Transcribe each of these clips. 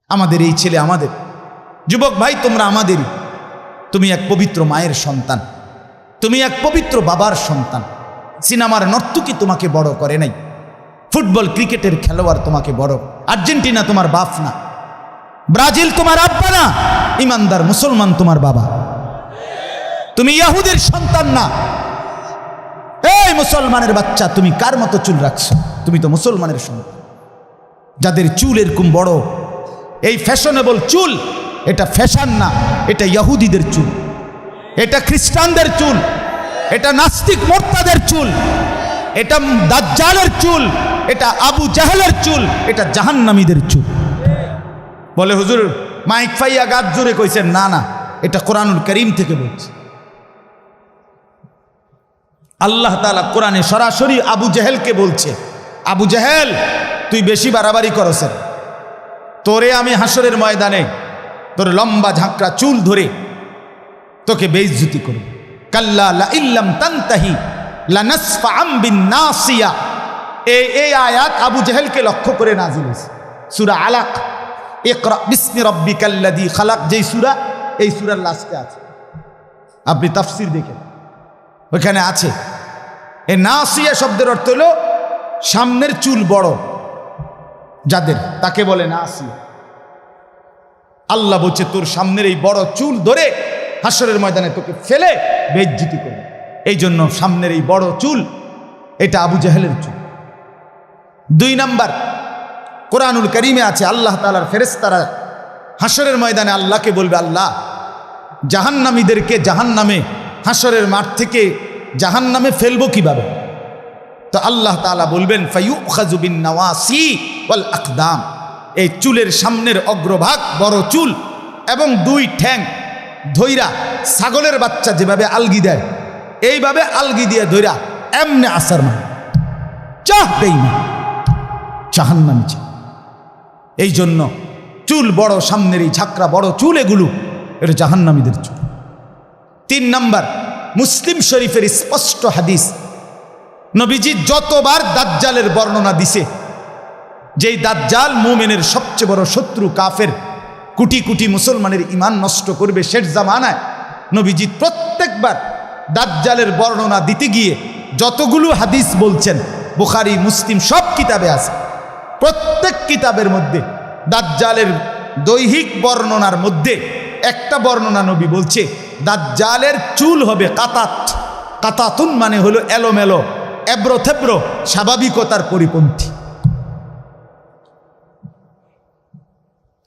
আমাদের এই ছেলে আমাদের, যুবক ভাই তোমরা আমাদেরই। তুমি এক পবিত্র মায়ের সন্তান, তুমি এক পবিত্র বাবার সন্তান। সিনেমার নর্তকী তোমাকে বড় করে নাই, ফুটবল ক্রিকেটের খেলোয়াড় তোমাকে বড়, আর্জেন্টিনা তোমার বাপ না, ব্রাজিল তোমার আব্বা না, ইমানদার মুসলমান তোমার বাবা। তুমি ইয়াহুদের সন্তান না। এই মুসলমানের বাচ্চা, তুমি কার মতো চুল রাখছো? তুমি তো মুসলমানের সন্তান। যাদের চুল এরকম বড়, এই ফ্যাশনেবল চুল, এটা ফ্যাশন না, এটা ইহুদিদের চুল, এটা খ্রিস্টানদের চুল, এটা নাস্তিক মোর্তাদের চুল, এটা দাজ্জালের চুল, এটা আবু জাহেলের চুল, এটা জাহান্নামীদের চুল। বলে হুজুর মাইক ফাইয়া গাছ জোরে কইছেন, না না, এটা কোরআনুল কারীম থেকে বলছে। আল্লাহ তাআলা কোরআনে সরাসরি আবু জাহেলকে বলছে, আবু জাহেল তুই বেশি বাড়াবাড়ি করছেন, তোরে আমি হাসরের ময়দানে তোর লম্বা ঝাঁকড়া চুল ধরে তোকে বেইজ্জতি করব। কাল্লা লা ইল্লাম তানতাহি লানাসফাআম বিন্নাসিয়া। এই আয়াত আবু জাহেলকে লক্ষ্য করে নাজিল হয়েছে। সূরা আলাক, ইকরা বিসমি রাব্বিকাল্লাযী খালাক, যেই সূরা, এই সূরার লাস্টে আছে, আপনি তাফসীর দেখেন ওখানে আছে। এই নাসিয়া শব্দের অর্থ হলো সামনের চুল বড় যাদের, তাকে বলে নাসিয়া। আল্লাহ বলছে তোর সামনের এই বড় চুল ধরে হাসরের ময়দানে তোকে ফেলে বেইজ্জতি করবে। এই জন্য সামনের এই বড় চুল, এটা আবু জাহেলের চুল। 2 নাম্বার, কোরআনুল কারীমে আছে আল্লাহ তাআলার ফেরেশতারা হাসরের ময়দানে আল্লাহকে বলবে, আল্লাহ জাহান্নামীদেরকে জাহান্নামে, হাসরের মাঠ থেকে জাহান্নামে ফেলবো কিভাবে? তো আল্লাহ তাআলা বলবেন ফায়ুখাযু বিন-নাওয়াসি ওয়াল আকদাম। এই চুলের সামনের অগ্রভাগ বড় চুল এবং 2 ঠ্যাং ধইরা ছাগলের বাচ্চা যেভাবে আলগি দেয়, এইভাবে আলগি দিয়ে ধইরা এমনে আসার মানে চাহ দেই না, জাহান্নামী। এই জন্য চুল বড়, সামনের এই ঝাঁকড়া বড় চুল, এগুলো এটা জাহান্নামীদের চুল। 3 নাম্বার, মুসলিম শরীফের স্পষ্ট হাদিস, নবীজি যতবার দাজ্জালের বর্ণনা দিছে, যেই দাজ্জাল মুমিনের সবচেয়ে বড় শত্রু, কাফের, কোটি কোটি মুসলমানের ঈমান নষ্ট করবে শেষ জামানায়, নবীজি প্রত্যেকবার দাজ্জালের বর্ণনা দিতে গিয়ে যতগুলো হাদিস বলছেন, বুখারী মুসলিম সব কিতাবে আছে, প্রত্যেক কিতাবের মধ্যে দাজ্জালের দৈহিক বর্ণনার মধ্যে একটা বর্ণনা নবী বলছে দাজ্জালের চুল হবে কাতাত। কাতাতুন মানে হলো এলোমেলো, এবড়ো থেবড়ো, স্বাভাবিকতার পরিপন্থী।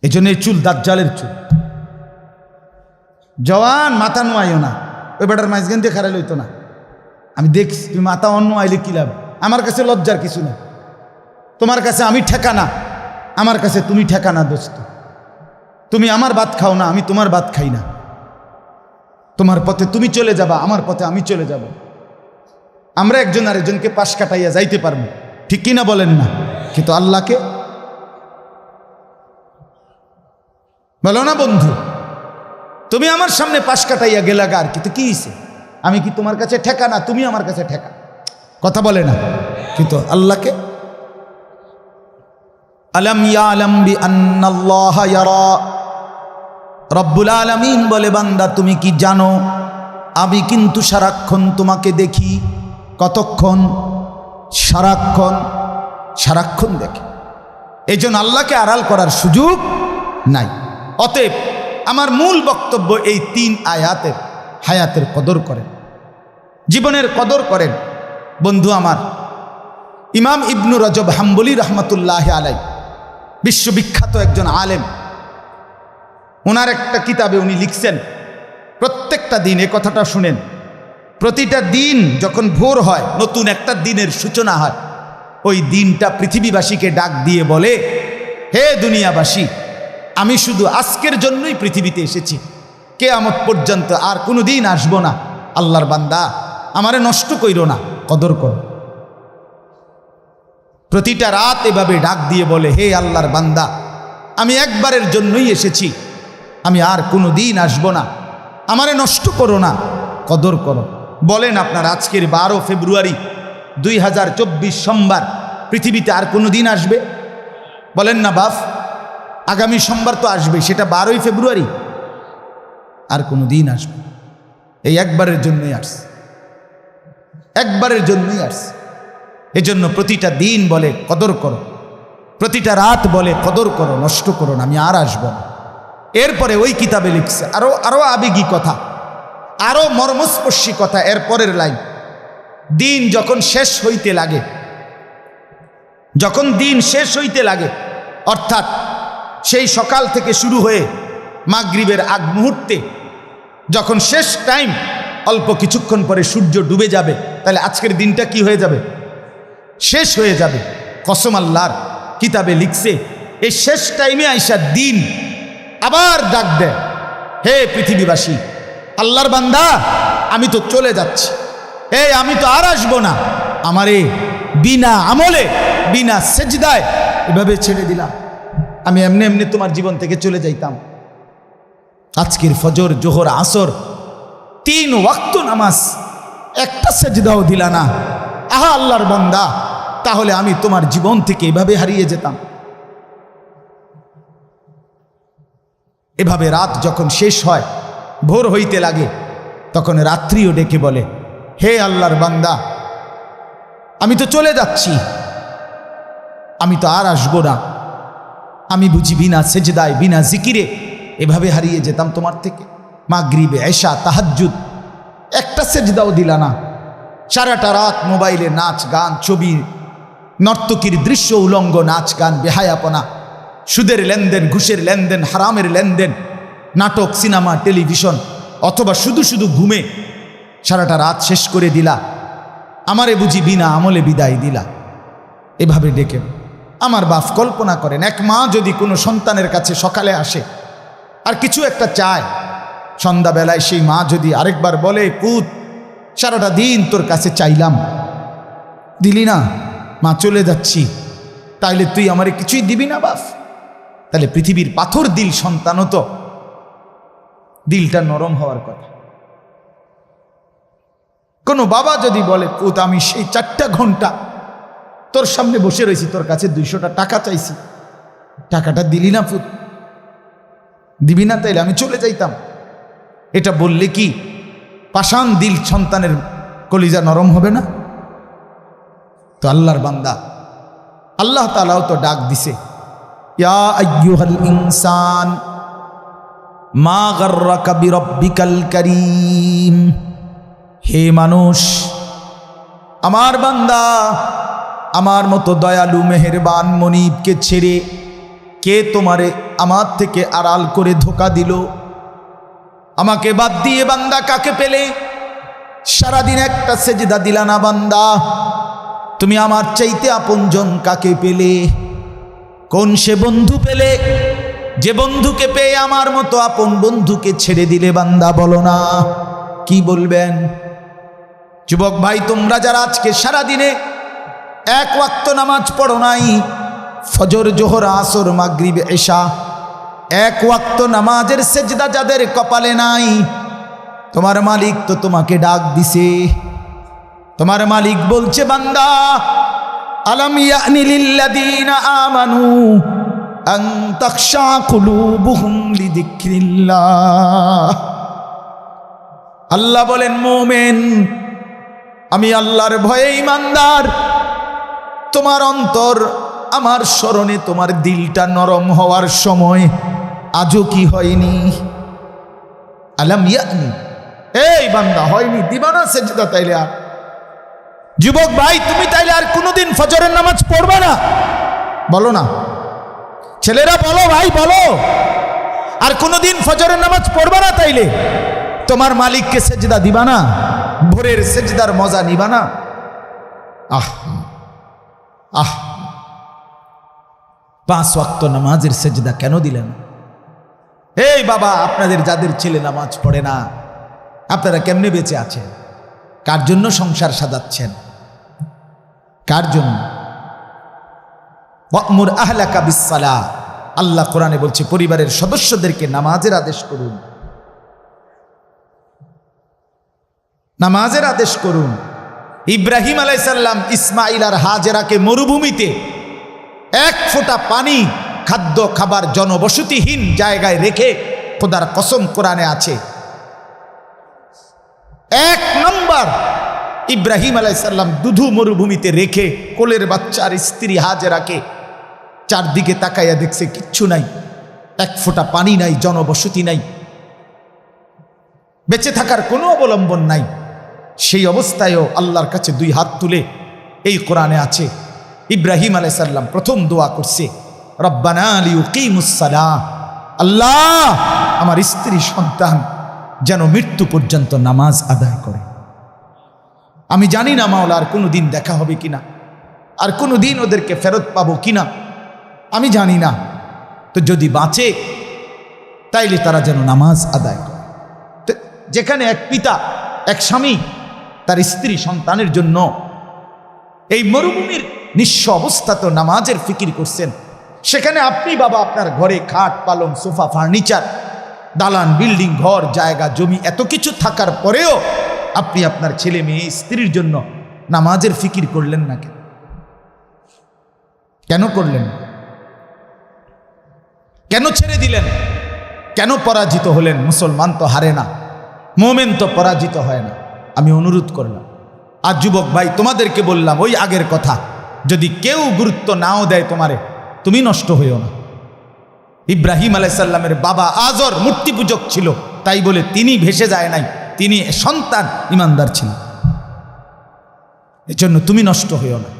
এই জন্য এই চুল দাজ্জালের চুল। জওয়ান মাথা নোয়াইও না, ওই বেটার মাঝখান দিয়ে খারাই লইতো না। আমি দেখছি তুমি মাথা অন্য আইলে কি লাভ? আমার কাছে লজ্জার কিছু নেই, তোমার কাছে আমি ঠেকানা, আমার কাছে তুমি ঠেকানা। দোস্ত, তুমি আমার ভাত খাও না, আমি তোমার ভাত খাই না। তোমার পথে তুমি চলে যাবা, আমার পথে আমি চলে যাব। আমরা একজন আরেকজনকে পাশ কাটাইয়া যাইতে পারবো, ঠিক কিনা বলেন না? কিন্তু আল্লাহকে বলো না, বন্ধু তুমি আমার সামনে পাশ কাটাইয়া গেলাগা, আর কিন্তু কি হইছে? আমি কি তোমার কাছে ঠেকা না? তুমি আমার কাছে ঠেকা, কথা বলে না। কিন্তু আল্লাহকে আলাম ইয়ালাম বিআন্নাল্লাহা ইয়ারা, রব্বুল আলামিন বলে বান্দা তুমি কি জানো আমি কিন্তু সারাক্ষণ তোমাকে দেখি। কতক্ষণ? সারাক্ষণ, সারাক্ষণ দেখে। এই জন্য আল্লাহকে আড়াল করার সুযোগ নাই। অতএব আমার মূল বক্তব্য এই 3 আয়াতের, হায়াতের কদর করেন, জীবনের কদর করেন। বন্ধু আমার, ইমাম ইবনু রজব হাম্বলি রহমতুল্লাহ আলাই, বিশ্ববিখ্যাত একজন আলেম, ওনার একটা কিতাবে উনি লিখছেন প্রত্যেকটা দিন, এ কথাটা শুনেন, প্রতিটা দিন যখন ভোর হয়, নতুন একটা দিনের সূচনা হয়, ওই দিনটা পৃথিবীবাসীকে ডাক দিয়ে বলে, হে দুনিয়াবাসী, আমি শুধু আজকের জন্যই পৃথিবীতে এসেছি, কিয়ামত পর্যন্ত আর কোনো দিন আসবো না। আল্লাহর বান্দা, আমারে নষ্ট কইরো না, কদর করো। প্রতিটা রাত এভাবে ডাক দিয়ে বলে, হে আল্লাহর বান্দা, আমি একবারের জন্যই এসেছি, আমি আর কোনো দিন আসবো না, আমারে নষ্ট করো না, কদর করো। বলেন আপনার আজকের 12 ফেব্রুয়ারি 2024 সোমবার পৃথিবীতে আর কোনো দিন আসবে? বলেন না বাপ, আগামী সোমবার তো আসবে, সেটা 12ই ফেব্রুয়ারি, আর কোনো দিন আসবে? এই একবারের জন্যই আসছে, একবারের জন্যই আসছে। এজন্য প্রতিটা দিন বলে কদর করো, প্রতিটা রাত বলে কদর করো, নষ্ট করো না, আমি আর আসবো না। এরপরে ওই কিতাবে লিখছে আরো আবেগী কথা, আরো মর্মস্পর্শী কথা। এর পরের লাইন, দিন যখন শেষ হইতে লাগে, যখন দিন শেষ হইতে লাগে, অর্থাৎ সেই সকাল থেকে শুরু হয়ে মাগরিবের আগ মুহূর্তে যখন শেষ টাইম, অল্প কিছুক্ষণ পরে সূর্য ডুবে যাবে, তাহলে আজকের দিনটা কি হয়ে যাবে? শেষ হয়ে যাবে। কসম আল্লাহর, কিতাবে লিখছে এই শেষ টাইমে আইসা দিন আবার ডাক দেয়, হে পৃথিবীবাসী, আল্লাহর বান্দা আমি তো চলে যাচ্ছি, আমি তো আর আসবো না, আমারে বিনা আমলে বিনা সেজদায় এভাবে ছেড়ে দিলাম, আমি এমনি এমনি তোমার জীবন থেকে চলে যাইতাম। আজকের ফজর, জোহর, আসর 3 ওয়াক্ত নামাজ, একটা সেজদাও দিলা না, আহা আল্লাহর বান্দা, তাহলে আমি তোমার জীবন থেকে এভাবে হারিয়ে যেতাম। এভাবে রাত যখন শেষ হয়, ভোর হইতে লাগে, তখন রাত্রিও ডেকে বলে, হে আল্লাহর বান্দা, আমি তো চলে যাচ্ছি, আমি তো আর আসবো না, আমি বুঝি বিনা সেজদায় বিনা জিকিরে এভাবে হারিয়ে যেতাম তোমার থেকে। মাগরিবে, এশা, তাহাজ্জুদ একটা সেজদাও দিলা না, সারাটা রাত মোবাইলে নাচ গান, ছবি, নর্তকীর দৃশ্য, উলঙ্গ নাচ গান, বেহায়াপনা, সুদের লেনদেন, ঘুষের লেনদেন, হারামের লেনদেন, নাটক, সিনেমা, টেলিভিশন, অথবা শুধু শুধু ঘুমে সারাটা রাত শেষ করে দিলা, আমারে বুঝি বিনা আমলে বিদায় দিলা। এভাবে ডেকে আমার বাপ কল্পনা করেন, এক মা যদি কোনো সন্তানের কাছে সকালে আসে আর কিছু একটা চায়, সন্ধ্যাবেলায় সেই মা যদি আরেকবার বলে, পুত সারাটা দিন তোর কাছে চাইলাম, দিলি না, মা চলে যাচ্ছি, তাইলে তুই আমারে কিছুই দিবি না বাপ? তাহলে পৃথিবীর পাথর দিল সন্তানও তো দিলটা নরম হওয়ার কথা। কোনো বাবা যদি বলে, পুত আমি সেই 4টা ঘন্টা তোর সামনে বসে রয়েছি, তোর কাছে 200টা টাকা চাইছি, টাকাটা দিলি না পুত, দিবি না, তাইলে আমি চলে যাইতাম। এটা বললে কি পাষাণ দিল সন্তানের কলিজা নরম হবে না? তো আল্লাহর বান্দা, আল্লাহ তাআলাও তো ডাক দিছে, ইয়া আইয়ুহাল ইনসান মা গাররাকা বিরাব্বিকাল কারীম, হে মানুষ, আমার বান্দা, আমার মতো দয়ালু মেহেরবান মনিবকে ছেড়ে কে তোমারে আমার থেকে আড়াল করে ধোকা দিল? আমাকে বাদ দিয়ে বান্দা কাকে পেলে? সারাদিন একটা সেজদা দিলা না বান্দা, তুমি আমার চাইতে আপনজন কাকে পেলে? কোন সে বন্ধু পেলে যে বন্ধুকে পেয়ে আমার মতো আপন বন্ধুকে ছেড়ে দিলে? বান্দা বলো না, কি বলবেন? যুবক ভাই, তোমরা যারা আজকে সারাদিনে 1 ওয়াক্ত নামাজ পড়ো নাই, ফজর, জোহর, আসর, মাগরিব, এশা, 1 ওয়াক্ত নামাজের সেজদা যাদের কপালে নাই, তোমার মালিক তো তোমাকে ডাক দিছে। তোমার মালিক বলছে, বান্দা, আলাম ইয়ানি লিল্লাযীনা আমানু আন তাখশা কুলুবুহুম লিযিকরিল্লাহ। আল্লাহ বলেন, মুমিন, আমি আল্লাহর ভয়ে ঈমানদার, তোমার অন্তর আমার স্মরণে, তোমার দিলটা নরম হওয়ার সময় আজও কি হয়নি? আলাম ইয়ানি, এই বান্দা, হয়নি? দিবা না সেজদা তাইলে আর? যুবক ভাই, তুমি তাইলে আর কোনোদিন ফজরের নামাজ পড়বে না? বলো না ছেলেরা, বলো ভাই, বলো, আর কোনোদিন ফজরের নামাজ পড়বে না? তাইলে তোমার মালিককে সেজদা দিবা না? ভোরের সেজদার মজা নিবা না? আহ আহ 5 ওয়াক্ত নামাজের সেজদা কেন দিলেন? এই বাবা, আপনাদের যাদের ছেলে নামাজ পড়ে না, আপনারা কেমনে বেঁচে আছেন? কার জন্য সংসার সাজাচ্ছেন? কার জন্য? ওয়া'মুর আহলাকা বিস-সালাহ, আল্লাহ কোরআনে বলছে পরিবারের সদস্যদেরকে নামাজের আদেশ করুন, নামাজের আদেশ করুন। ইব্রাহিম আলাইহিস সালাম ইসমাঈল আর হাজেরাকে মরুভূমিতে 1 ফোঁটা পানি খাদ্য খাবার জনবসতিহীন জায়গায় রেখে খোদার কসম কোরআনে আছে। 1 নম্বর, ইব্রাহিম আলাইহিস সালাম দুধু মরুভূমিতে রেখে কোলের বাচ্চার স্ত্রী হাজেরাকে চারদিকে তাকাইয়া দেখছে কিচ্ছু নাই, 1 ফোঁটা পানি নাই, জনবসতি নাই, বেঁচে থাকার কোনো অবলম্বন নাই। সেই অবস্থায়ও আল্লাহর কাছে 2 হাত তুলে, এই কোরআনে আছে, ইব্রাহিম আলাইহিস সালাম প্রথম দোয়া করছে, রব্বানা লিয়ুকিমুস সালাহ, আল্লাহ আমার স্ত্রী সন্তান যেন মৃত্যু পর্যন্ত নামাজ আদায় করে। আমি জানি না মাওলা আর কোনো দিন দেখা হবে কিনা, আর কোনো দিন ওদেরকে ফেরত পাবো কিনা, আমি জানি না। তো যদি বাঁচে তাইলে তারা যেন নামাজ আদায় করে। যেখানে এক পিতা, এক স্বামী তার স্ত্রী সন্তানের জন্য এই মরুভূমির নিঃস্ব অবস্থা তো নামাজের ফিকির করছেন, সেখানে আপনি বাবা আপনার ঘরে খাট পালং সোফা ফার্নিচার দালান বিল্ডিং ঘর জায়গা জমি এত কিছু থাকার পরেও আপনি আপনার ছেলে মেয়ে স্ত্রীর জন্য নামাজের ফিকির করলেন না কেন? কেন করলেন? কেন ছেড়ে দিলেন? কেন পরাজিত হলেন? মুসলমান তো হারে না, মোমেন তো পরাজিত হয় না। আমি অনুরোধ করলাম, আর যুবক ভাই তোমাদেরকে বললাম ওই আগের কথা, যদি কেউ গুরুত্ব নাও দেয় তোমারে, তুমি নষ্ট হইও না। ইব্রাহিম আলাইহিস সালামের বাবা আজর মূর্তি পূজক ছিল, তাই বলে তিনি ভেসে যায় নাই, তিনি সন্তান ইমানদার ছিলেন। এজন্য তুমি নষ্ট হইও না,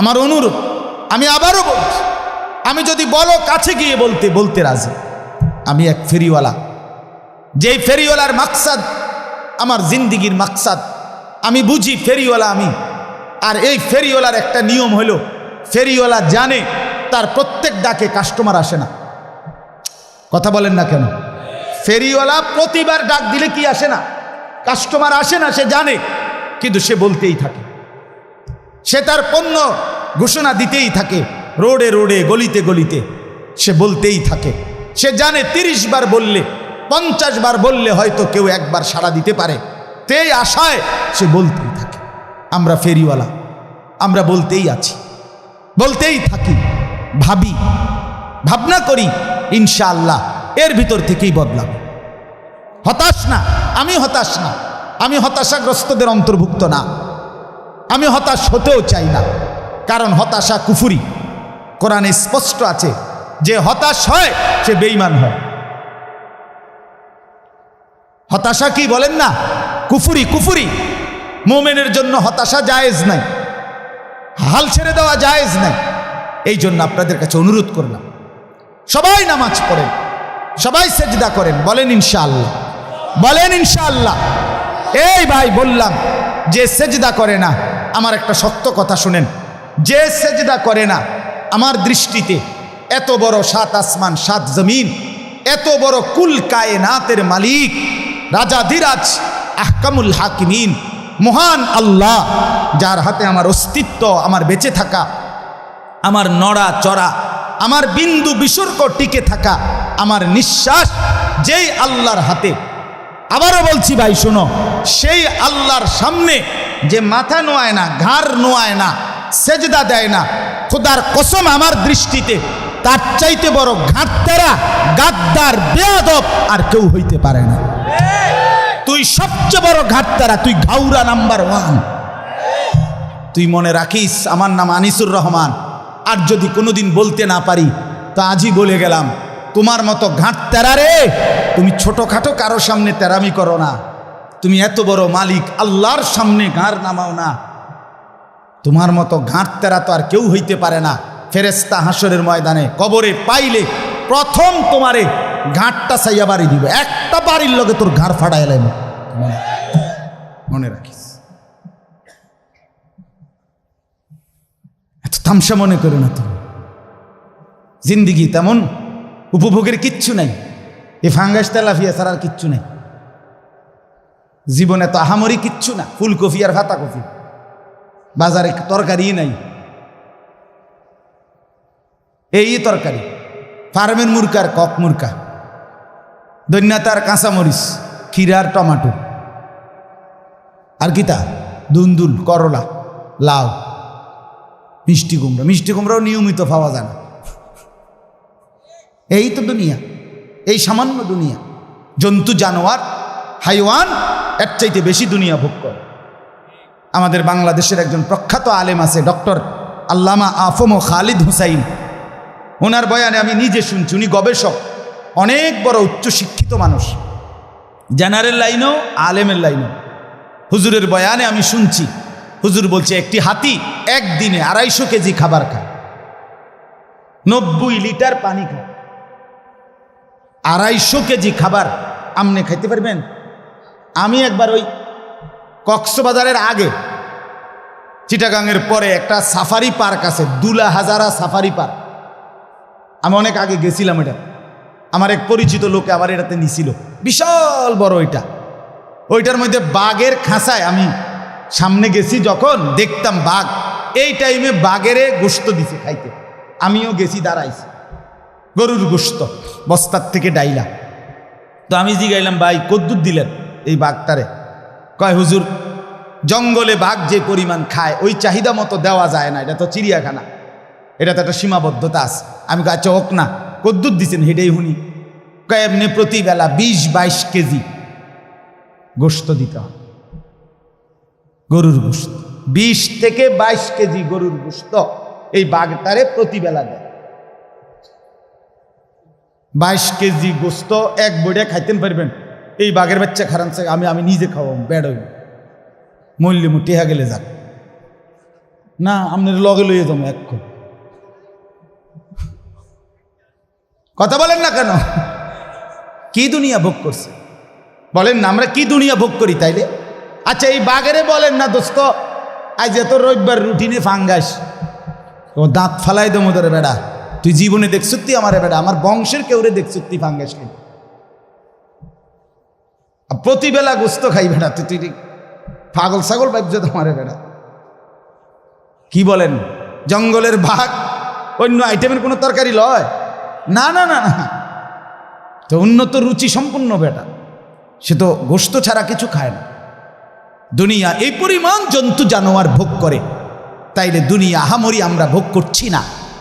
আমার অনুরোধ। আমি আবারও বলছি, আমি যদি বলো কাছে গিয়ে বলতে বলতে রাজি। আমি এক ফেরিওয়ালা, যেই ফেরিওয়ালার মাকসাদ আমার জিন্দিগির মাকসাদ, আমি বুঝি ফেরিওয়ালা আমি। আর এই ফেরিওয়ালার একটা নিয়ম হলো, ফেরিওয়ালা জানে তার প্রত্যেক ডাকে কাস্টমার আসে না। কথা বলেন না কেন? ফেরিওয়ালা প্রতিবার ডাক দিলে কি আসে না? কাস্টমার আসে না, সে জানে, কিন্তু সে বলতেই থাকে, সে তার পণ্য ঘোষণা দিতেই থাকে, রোডে রোডে গলিতে গলিতে সে বলতেই থাকে। সে জানে 30 বার বললে 50 বার বললে হয়তো কেউ একবার সাড়া দিতে পারে, তেই আশায় সে বলতেই থাকে। আমরা ফেরিওয়ালা, আমরা বলতেই আছি, বলতেই থাকি, ভাবি, ভাবনা করি, ইনশাআল্লাহ এর ভিতর থেকেই বদলাবে। হতাশ না, আমি হতাশ না, আমি হতাশাগ্রস্তদের অন্তর্ভুক্ত না, আমি হতাশ হতেও চাই না, কারণ হতাশা কুফরি। কোরআনে স্পষ্ট আছে, যে হতাশ হয় সে বেঈমান হয়। হতাশা কি বলেন না? কুফরি, কুফরি। মুমিনের জন্য হতাশা জায়েজ নাই, হাল ছেড়ে দেওয়া জায়েজ নাই। এই জন্য আপনাদের কাছে অনুরোধ করলাম, সবাই নামাজ পড়েন, সবাই সেজদা করেন, বলেন ইনশাআল্লাহ, বলেন ইনশাআল্লাহ। এই ভাই বললাম, যে সেজদা করে না, আমার একটা সত্য কথা শুনেন, যে সেজদা করে না, আমার দৃষ্টিতে এত বড় 7 আসমান 7 জমিন, এত বড় কুল কায়নাতের মালিক, রাজাধিরাজ, আহকামুল হাকিমিন, মহান আল্লাহ, যার হাতে আমার অস্তিত্ব, আমার বেঁচে থাকা, আমার নড়া চড়া, আমার বিন্দু বিসর্গ টিকে থাকা, আমার নিঃশ্বাস যেই আল্লাহর হাতে। আবারও বলছি ভাই শোনো, সেই আল্লাহর সামনে যে মাথা নোয়ায় না, ঘাড় নোয়ায় না, সেজদা দেয় না, খোদার কসম আমার দৃষ্টিতে তার চাইতে বড় ঘাটতেরা, গাদ্দার, বেয়াদব আর কেউ হইতে পারে না। তুই সবচেয়ে বড় ঘাটতেরা, তুই ঘাউরা নাম্বার 1। তুই মনে রাখিস, আমার নাম আনিসুর রহমান, আর যদি কোনোদিন বলতে না পারি তা আজই বলে গেলাম, তোমার মতো ঘাটতেরা রে, তুমি ছোটখাটো কারো সামনে তেরামি করো না, তুমি এত বড় মালিক আল্লাহর সামনে ঘাড় নামাও না। তোমার মতো ঘাটতেরা তো আর কেউ হইতে পারে না। ফেরেশতা হাসরের ময়দানে কবরে পাইলে প্রথম তোমারে ঘাটটা চাইয়া বাড়ি দিবে, একটা বাড়ির লগে তোর ঘাড় ফাড়াই এলাম, মনে রাখিস। এত তামসা মনে করো না, তুমি জিন্দিগি তেমন উপভোগের কিচ্ছু নাই, এ ফাঙ্গাস তেলাফিয়া ছাড়া আর কিচ্ছু নাই জীবনে, তো আহামরি কিচ্ছু না, ফুলকপি আর ভাতা কপি, বাজারে তরকারি নাই, এই তরকারি, ফার্মের মুরগা আর কক মুরগা, দৈন্যাতার কাঁচামরিচ, ক্ষীরার টমাটো, আর কিতা দুন্দুল, করলা, লাউ, মিষ্টি কুমড়া। মিষ্টি কুমড়াও নিয়মিত পাওয়া যায় না, এই তো দুনিয়া, এই সামান্য দুনিয়া। জন্তু জানোয়ার হাইওয়ান এর চাইতে বেশি দুনিয়া ভোগ করে। আমাদের বাংলাদেশের একজন প্রখ্যাত আলেম আছে, ডক্টর আল্লামা আফম খালিদ হুসাইন। ওনার বয়ানে আমি নিজে শুনছি, উনি গবেষক, অনেক বড় উচ্চশিক্ষিত মানুষ, জেনারেল লাইনও আলেমের লাইনও। হুজুরের বয়ানে আমি শুনছি, হুজুর বলছে একটি হাতি একদিনে 250 কেজি খাবার খায়, 90 লিটার পানি খায়। 250 কেজি খাবার আপনি খাইতে পারবেন? আমি একবার ওই কক্সবাজারের আগে চিটাগাংয়ের পরে একটা সাফারি পার্ক আছে, দুলা হাজারা সাফারি পার্ক। আমি অনেক আগে গেছিলাম, এটা আমার এক পরিচিত লোকে আবার এটাতে নিছিল, বিশাল বড় ওইটা। ওইটার মধ্যে বাঘের খাঁচায় আমি সামনে গেছি, যখন দেখতাম বাঘ, এই টাইমে বাঘেরে গোশত দিছে খাইতে। আমিও গেছি, দাঁড়াইছি, গরুর গোশত বস্তার থেকে ডাইলা। তো আমি জিগাইলাম, ভাই কদ্দুর দিলেন এই বাঘটারে? কয় হুজুর, জঙ্গলে বাঘ যে পরিমাণ খায় ওই চাহিদা মতো দেওয়া যায় না, এটা তো চিড়িয়াখানা, এটা তো একটা সীমাবদ্ধতা আছে। আমি আচ্ছা হোক না, কদ্দুর দিচ্ছেন হেডেই হুনি? কয় এমনি প্রতিবেলা 20-22 কেজি গোশত দিতে হয়, গরুর গোশত 20 থেকে 22 কেজি গরুর গোশত এই বাঘটারে প্রতিবেলা দেয়। 22 কেজি গোশত এক বইটা খাইতেন পারবেন? এই বাঘের বাচ্চা খারাপ আমি নিজে খাওয়াম, বেড হইব, মূল্য টেহা গেলে যাক না, আপনার লগে লইয়ে যাবো এক্ষণ। কথা বলেন না কেন? কি দুনিয়া ভোগ করছে বলেন না, আমরা কি দুনিয়া ভোগ করি তাইলে? আচ্ছা এই বাঘেরে বলেন না, দোস্ত আজ এত রবিবার রুটিনে ফাঙ্গাস, ও দাঁত ফালাই দেবো তোরে বেড়া, তুই জীবনে দেখছুতি আমারে বেড়া, আমার বংশের কেউরে দেখছুতি ফাঙ্গাস খাই, প্রতিবেলা গোস্ত খাই বেড়া, তুই পাগল ছাগল ভাবছ তোমারে বেড়া। কি বলেন? জঙ্গলের বাঘ অন্য আইটেমের কোনো তরকারি লয় না, না না না, তো উন্নত রুচি সম্পূর্ণ বেটা, সে তো গোস্ত ছাড়া কিছু খায় না। দুনিয়া এই পরিমাণ জন্তু জানোয়ার ভোগ করে, তাইলে দুনিয়া আহামরি আমরা ভোগ করছি না,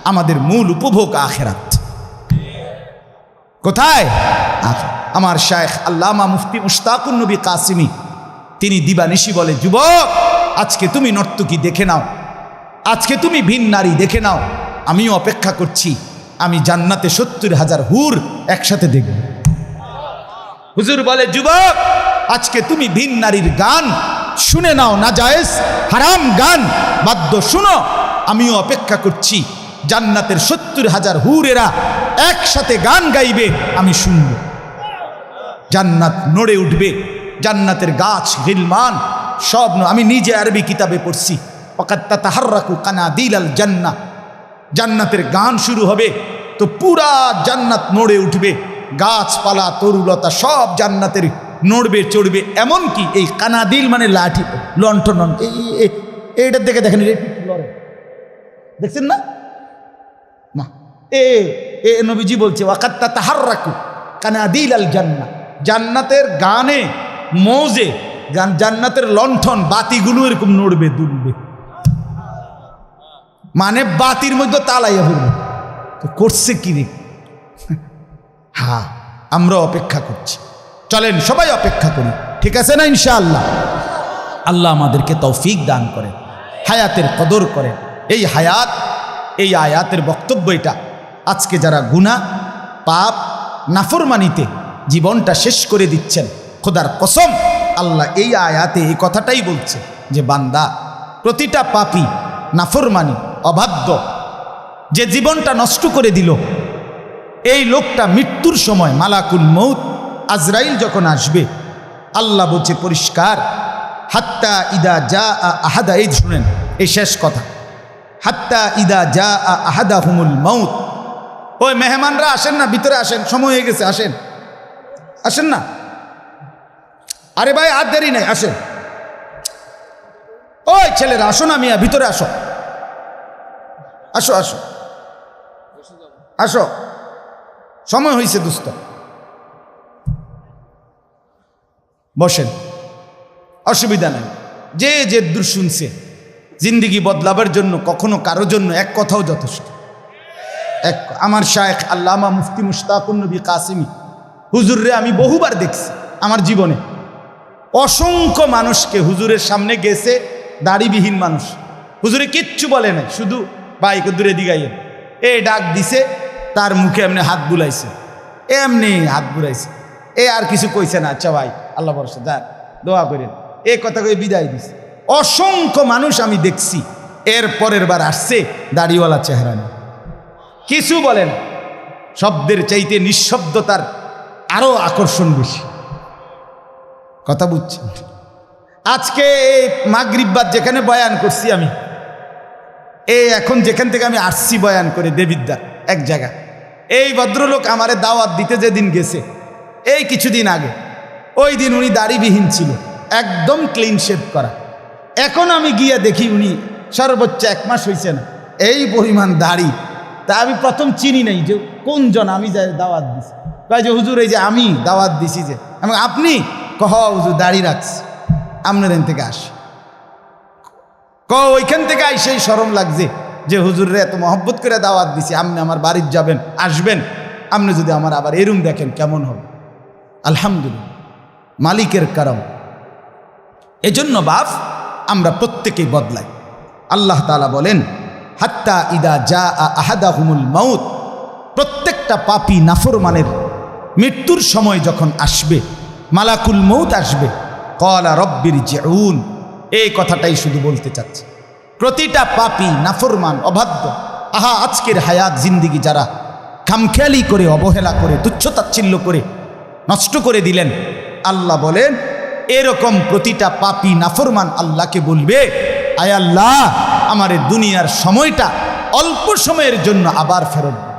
আমাদের মূল উপভোগ আখিরাত। কোথায়? আমার শায়েখ আল্লামা মুফতি মুশতাকুন নবী কাসিমি তিনি দিবানিশি বলে, যুবক আজকে তুমি নর্তকী দেখে নাও, আজকে তুমি ভিন নারী দেখে নাও, আমিও অপেক্ষা করছি, আমি জান্নাতে 70,000 হুর একসাথে দেখব। হুজুর বলে, যুবক আজকে তুমি ভিন নারীর গান শুনে নাও, না জায়েজ হারাম গান বাদ্য শুনো, আমিও অপেক্ষা করছি, জান্নাতের 70,000 হুরেরা একসাথে গান গাইবে, আমি শুনব, জান্নাত নড়ে উঠবে, জান্নাতের গাছ গিলমান সব। আমি নিজে আরবি কিতাবে পড়ছি, ওয়াকাত তাতাহাররাকু কানাদিলাল জান্নাহ, জান্নাতের গান শুরু হবে তো পুরা জান্নাত নড়ে উঠবে, গাছপালা তরুলতা সব জান্নাতের নড়বে চড়বে। এমনকি এই কানাদিল মানে লাঠি, লণ্ঠন, এইটার দেখে দেখেন, দেখছেন না? এ নবীজি বলছে, ওয়াকাত তাতাহাররাকু কানাদিলাল জান্নাহ, জান্নাতের গানে মৌজে জান্নাতের লণ্ঠন বাতিগুলো এরকম নড়বে দুলবে, মানে বাতির মধ্যে তালাইয়া পড়বে। তো করছে কি রে? হ্যাঁ, আমরা অপেক্ষা করছি, চলেন সবাই অপেক্ষা করি, ঠিক আছে না? ইনশাআল্লাহ আল্লাহ আমাদেরকে তৌফিক দান করেন, হায়াতের কদর করেন। এই হায়াত, এই আয়াতের বক্তব্য এটা, আজকে যারা গুনাহ পাপ নাফরমানিতে জীবনটা শেষ করে দিচ্ছেন, খোদার কসম আল্লাহ এই আয়াতে এই কথাটাই বলছে যে বান্দা, প্রতিটা পাপী নাফরমানি অবাধ্য যে জীবনটা নষ্ট করে দিল, এই লোকটা মৃত্যুর সময় মালাকুল মউত আজরাইল যখন আসবে, আল্লাহ বলছে পরিষ্কার, হাত্তা ইদা জা আহাদা, এই শুনেন এই শেষ কথা, হাত্তা ইদা জা আহাদাহুমুল মউত, ওই মেহমানরা আসেন না, ভিতরে আসেন, সময় হয়ে গেছে, আসেন আসেন না, আরে ভাই আর দেরি নেই, আসেন, ওই ছেলেরা আসো না মিয়া, ভিতরে আসো, আসো আসো আসো, সময় হয়েছে দোস্ত, বসেন, অসুবিধা নেই। যে দূর শুনছে, জিন্দিগি বদলাবার জন্য কখনো কারো জন্য এক কথাও যথেষ্ট। এক আমার শায়েখ আল্লামা মুফতি মুশতাকুন নবী কাসিমি হুজুররে আমি বহুবার দেখছি আমার জীবনে। অসংখ্য মানুষকে হুজুরের সামনে গেছে, দাড়িবিহীন মানুষ, হুজুরে কিচ্ছু বলে নাই, শুধু বাইক দূরে দিগাইয়ে এ ডাক দিছে, তার মুখে এমনি হাত বুলাইছে, এমনি হাত বুলাইছে, এ আর কিছু কইছে না, আচ্ছা ভাই আল্লাহ ভরসা যান দোয়া করেন, এ কথা কয়ে বিদায় দিছে। অসংখ্য মানুষ আমি দেখছি, এর পরের বার আসছে দাড়িওয়ালা চেহারা নেই, কিছু বলে না। শব্দের চাইতে নিঃশব্দতার আরো আকর্ষণ বেশি। কথা বুঝছেন? আজকে এই মাগরিববাদ যেখানে বয়ান করছি আমি, এখন যেখান থেকে আমি আসছি বয়ান করে দেবিদ্যার এক জায়গা, এই ভদ্রলোক আমারে দাওয়াত দিতে যেদিন গেছে এই কিছুদিন আগে, ওই দিন উনি দাড়িবিহীন ছিল, একদম ক্লিন শেভ করা। এখন আমি গিয়ে দেখি উনি সর্বোচ্চ 1 মাস হয়েছে না, এই পরিমাণ দাড়ি। তা আমি প্রথম চিনি নাই যে কোনজন আমি যাই দাওয়াত দিছি। কয় যে হুজুর এই যে আমি দাওয়াত দিছি, যে আমি আপনি কহ হুজুর দাড়ি রাখছি, আপনার এখান থেকে আসি, ওইখান থেকে আইসেই শরম লাগছে যে হুজুররে এত মহব্বত করে দাওয়াত দিছি, আপনি আমার বাড়ির যাবেন, আসবেন, আপনি যদি আমার আবার এরম দেখেন কেমন হবে। আলহামদুলিল্লাহ, মালিকের কারম। এজন্য বাপ আমরা প্রত্যেকেই বদলাই। আল্লাহ তাআলা বলেন হাত্তা ইদা জা আহাদাহুমুল মাউত, প্রত্যেকটা পাপী নাফরমানের মৃত্যুর সময় যখন আসবে, মালাকুল মউত আসবে, ক্বালা রব্বিরজিউন, এই কথাটাই শুধু বলতে চাচ্ছে। প্রতিটা পাপী নাফরমান অবাধ্য, আজকের হায়াত জিন্দিগি যারা খামখেয়ালি করে, অবহেলা করে, তুচ্ছতাচ্ছিল্য করে নষ্ট করে দিলেন, আল্লাহ বলেন এরকম প্রতিটা পাপী নাফরমান আল্লাহকে বলবে, আয় আল্লাহ আমার এই দুনিয়ার সময়টা অল্প সময়ের জন্য আবার ফেরত দিন।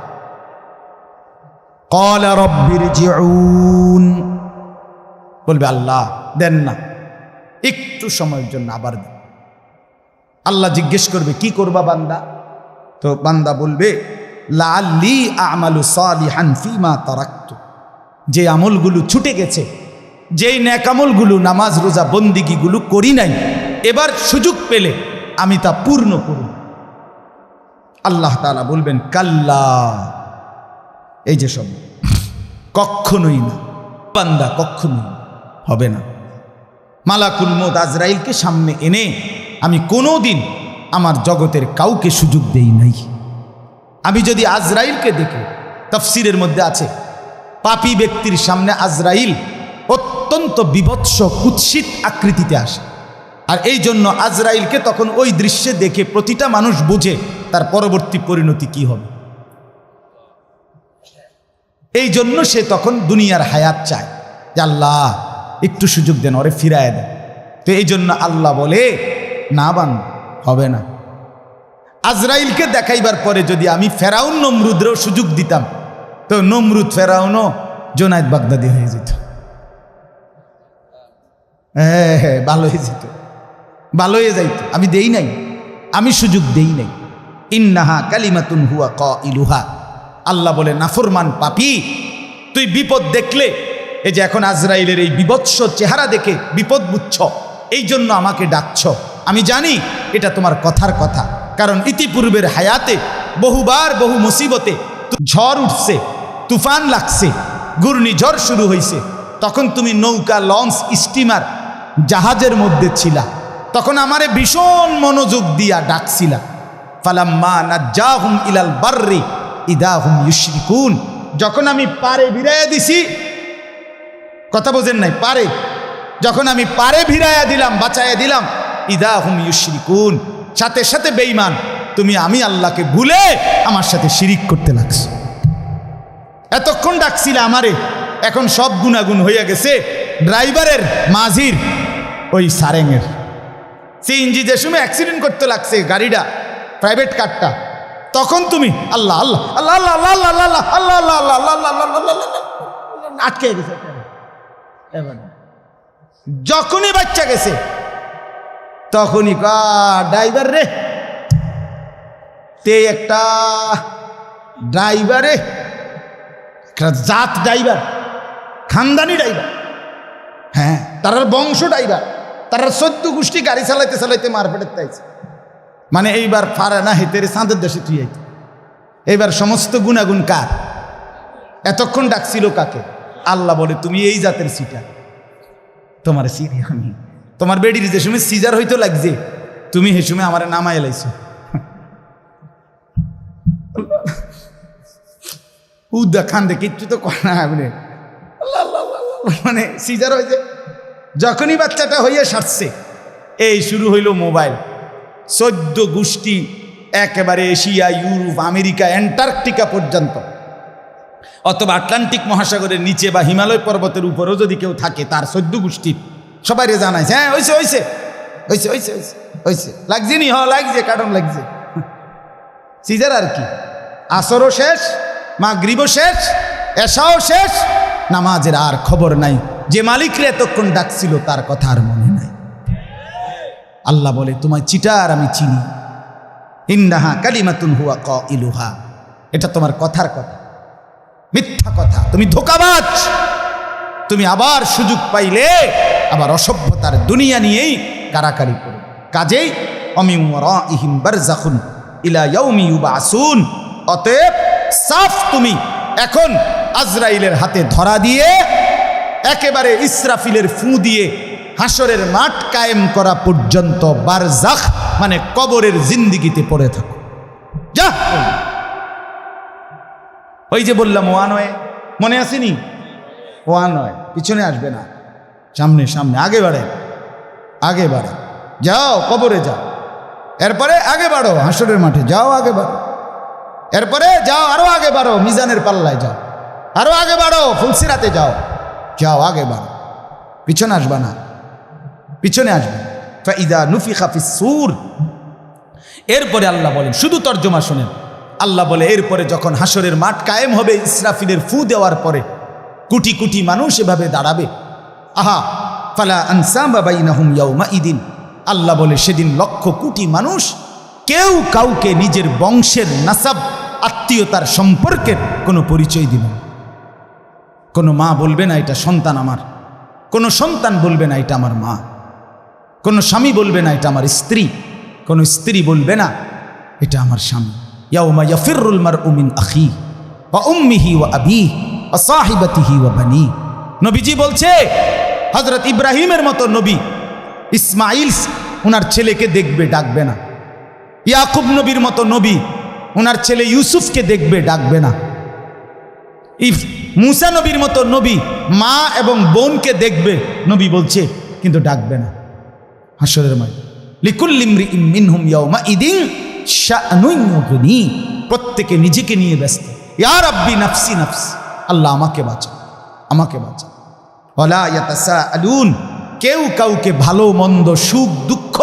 ক্বালা রব্বিরজিউন, বলবে আল্লাহ দেন না, একটু সময়ের জন্য আবার দেন। আল্লাহ জিজ্ঞেস করবে কি করবা বান্দা? তো বান্দা বলবে লাআল্লি আমালু সালিহান ফিমা তারাকতু, যে আমলগুলো ছুটে গেছে, যেই নেক আমলগুলো নামাজ রোজা বন্দিগিগুলো করি নাই, এবার সুযোগ পেলে আমি তা পূর্ণ করব। আল্লাহ তাআলা বলবেন কাল্লা, এই যে সব কখনোই না বান্দা, কখনোই হবে না। মালাকুল মউত আজরাইলকে সামনে এনে আমি কোনোদিন আমার জগতের কাউকে সুযোগ দেই নাই। আমি যদি আজরাইলকে দেখি, তাফসীরের মধ্যে আছে পাপী ব্যক্তির সামনে আজরাইল অত্যন্ত বিভৎস কুৎসিত আকৃতিতে আসে, আর এই জন্য আজরাইলকে তখন ওই দৃশ্যে দেখে প্রতিটা মানুষ বুঝে তার পরবর্তী পরিণতি কি হবে। এই জন্য সে তখন দুনিয়ার হায়াত চায় যে আল্লাহ একটু সুযোগ দেন, ওরে ফিরায় দেন। তো এই জন্য আল্লাহ বলে না বান্দা, হবে না। আজরাইলকে দেখাইবার পরে যদি আমি ফেরাউন নমরুদেরও সুযোগ দিতাম, তো নমরুদ ফেরাউনও জোনায়েদ বাগদাদি হয়ে যেত। হ্যাঁ, ভালো হয়ে যেত, ভালো হয়ে যাইত। আমি দেই নাই, আমি সুযোগ দেই নাই। ইন্নাহা কালিমাতুন হুয়া কাইলুহা, আল্লাহ বলে নাফরমান পাপী, তুই বিপদ দেখলে, এই যে এখন আজরাইলের এই বিভৎস চেহারা দেখে বিপদ বুঝছ, এই জন্য আমাকে ডাকছ। আমি জানি এটা তোমার কথার কথা, কারণ ইতিপূর্বের হায়াতে বহুবার বহু মুসিবতে ঝড় উঠছে, তুফান লাগছে, ঘূর্ণিঝড় শুরু হয়েছে, তখন তুমি নৌকা, লঞ্চ, স্টিমার, জাহাজের মধ্যে ছিলা, তখন আমারে ভীষণ মনোযোগ দিয়া ডাকছিলা। ফালাম্মা নাজ্জাহুম ইলাল বাররি ইদা হুম ইউশরিকুন, যখন আমি পারে ভিড়াইয়া দিছি, কথা বোঝেন নাই, পারে যখন আমি পারে ভিড়াইয়া দিলাম, বাঁচাইয়া দিলাম, ইদা হুম ইউশরিকুন, সাথে সাথে বেঈমান তুমি আমি আল্লাহকে ভুলে আমার সাথে শিরিক করতে লাগছো। এতক্ষণ ডাকছিলে আমারে, এখন সব গুণাগুণ হইয়া গেছে ড্রাইভারের, মাঝির, ওই সারেঙের। সিএনজি যে সময় অ্যাক্সিডেন্ট করতে লাগছে গাড়িটা, প্রাইভেট কারটা, তখন তুমি আল্লাহ আল্লাহ আল্লাহ আল্লাহ আল্লাহ আল্লাহ আল্লাহ আল্লাহ আল্লাহ আল্লাহ আল্লাহ আল্লাহ আটকে গেছে। যখনই বাচ্চা গেছে তখনই ড্রাইভার রে, তে একটা ড্রাইভারে, জাত ড্রাইভার, খানদানি ড্রাইভার, হ্যাঁ তার বংশ ড্রাইভার, তার 14 গোষ্ঠী গাড়ি চালাইতে চালাইতে মারপেটের তাইছে। মানে এইবার ফারে না হেতেরে চাঁদের দেশে তুই আইতে, এবার সমস্ত গুণাগুণ কার? এতক্ষণ ডাকছিল কাকে? আল্লাহ বলে তুমি এই জাতের সিটার, তোমার সিরি আমি। তোমার বেডির যে সময় সিজার হইতো লাগছে, তুমি হে সময় আমার নামায় লাইছো। উদা খান দে কিচ্ছু তো কর না আপনি, মানে সিজার হয়েছে। যখনই বাচ্চাটা হইয়া সারছে, এই শুরু হইল মোবাইল। 14 গোষ্ঠী একেবারে এশিয়া, ইউরোপ, আমেরিকা, অ্যান্টার্কটিকা পর্যন্ত, অথবা আটলান্টিক মহাসাগরের নিচে বা হিমালয় পর্বতের উপরেও যদি কেউ থাকে, তার 14 গোষ্ঠীর সবাই জানাইছে, হ্যাঁ হয়েছে হয়েছে হয়েছে হয়েছে হয়েছে হয়েছে, লাগছে নি? লাগছে, কারণ লাগছে। সিজার আর কি? আসরও শেষ, মাগরিবও শেষ, এশাও শেষ, নামাজের আর খবর নাই। যে মালিকরে এতক্ষণ ডাকছিল তার কথা আর মনে নাই। আল্লাহ বলে তোমায় চিটার আমি চিনি। ইন্নাহা কালিমাতুন হুয়া কাইলুহা, এটা তোমার কথার কথা, মিথ্যা কথা, তুমি ধোঁকাবাজ। তুমি আবার সুযোগ পাইলে আবার অসভ্যতার দুনিয়া নিয়েই কারাকারি করো। কাজেই অমিন ওয়ারাইহিম বারযাখুন ইলা ইয়াউমি ইউবাসুন, অতএব সাফ তুমি এখন আজরাইলের হাতে ধরা দিয়ে একেবারে ইসরাফিলের ফু দিয়ে হাসরের মাঠ কায়েম করা পর্যন্ত বারজাখ মানে কবরের জিন্দিগিতে পড়ে থাকো। যা, ওই যে বললাম ওয়া নয়, মনে আসেনি? ওয়া নয়, পিছনে আসবে না, সামনে সামনে, আগে বাড়ে, আগে বাড়ে, যাও কবরে যাও, এরপরে আগে বাড়ো হাসরের মাঠে যাও, আগে বাড়ো, এরপরে যাও আরো আগে বাড়ো মিজানের পাল্লায় যাও, আরো আগে বাড়ো ফুলসিরাতে যাও, যাও আগে বাড়ো, পিছনে আসবা না, পিছনে আসবে। ফাইদা নুফিখা ফিস সূর, এরপরে আল্লাহ বলেন, শুধু তর্জমা শোনেন, আল্লাহ বলে এরপরে যখন হাসরের মাঠ কায়েম হবে ইসরাফিলের ফু দেওয়ার পরে কোটি কোটি মানুষ এভাবে দাঁড়াবে। আহা ফালা আনসাবা বাইনাহুম ইয়াউমাইদিন, আল্লাহ বলে সেদিন লক্ষ কোটি মানুষ কেউ কাউকে নিজের বংশের নাসাব আত্মীয়তার সম্পর্কের কোনো পরিচয় দিবে না। কোনো মা বলবে না এটা সন্তান আমার, কোনো সন্তান বলবে না এটা আমার মা, কোনো স্বামী বলবে না এটা আমার স্ত্রী, কোনো স্ত্রী বলবে না এটা আমার স্বামী। ইয়াউমা ইয়াফিরুল মারউ মিন আখি ওয়া উম্মিহি ওয়া আবিহি ওয়া সাহিবাতিহি ওয়া বানি। নবীজি বলছে হযরত ইব্রাহিমের মতো নবী ইসমাইল ওনার ছেলেকে দেখবে, ডাকবে না। ইয়াকুব নবীর মতো নবী ওনার ছেলে ইউসুফকে দেখবে, ডাকবে না। মুসা নবীর মতো নবী মা এবং বোনকে দেখবে, নবী বলছে, কিন্তু ডাকবে না। হাসরের মাঠে লিকুল্লি ইমরিইন মিনহুম ইয়াউমাইদিন শাআনুন ইউগনি, প্রত্যেকে নিজেকে নিয়ে ব্যস্ত। ইয়া রাব্বি নাফসি নাফসি, আল্লাহ আমাকে বাঁচাও, আমাকে বাঁচাও। ওয়ালা ইয়াতাসাআলুন, কেউ কাউকে ভালো মন্দ, সুখ দুঃখ,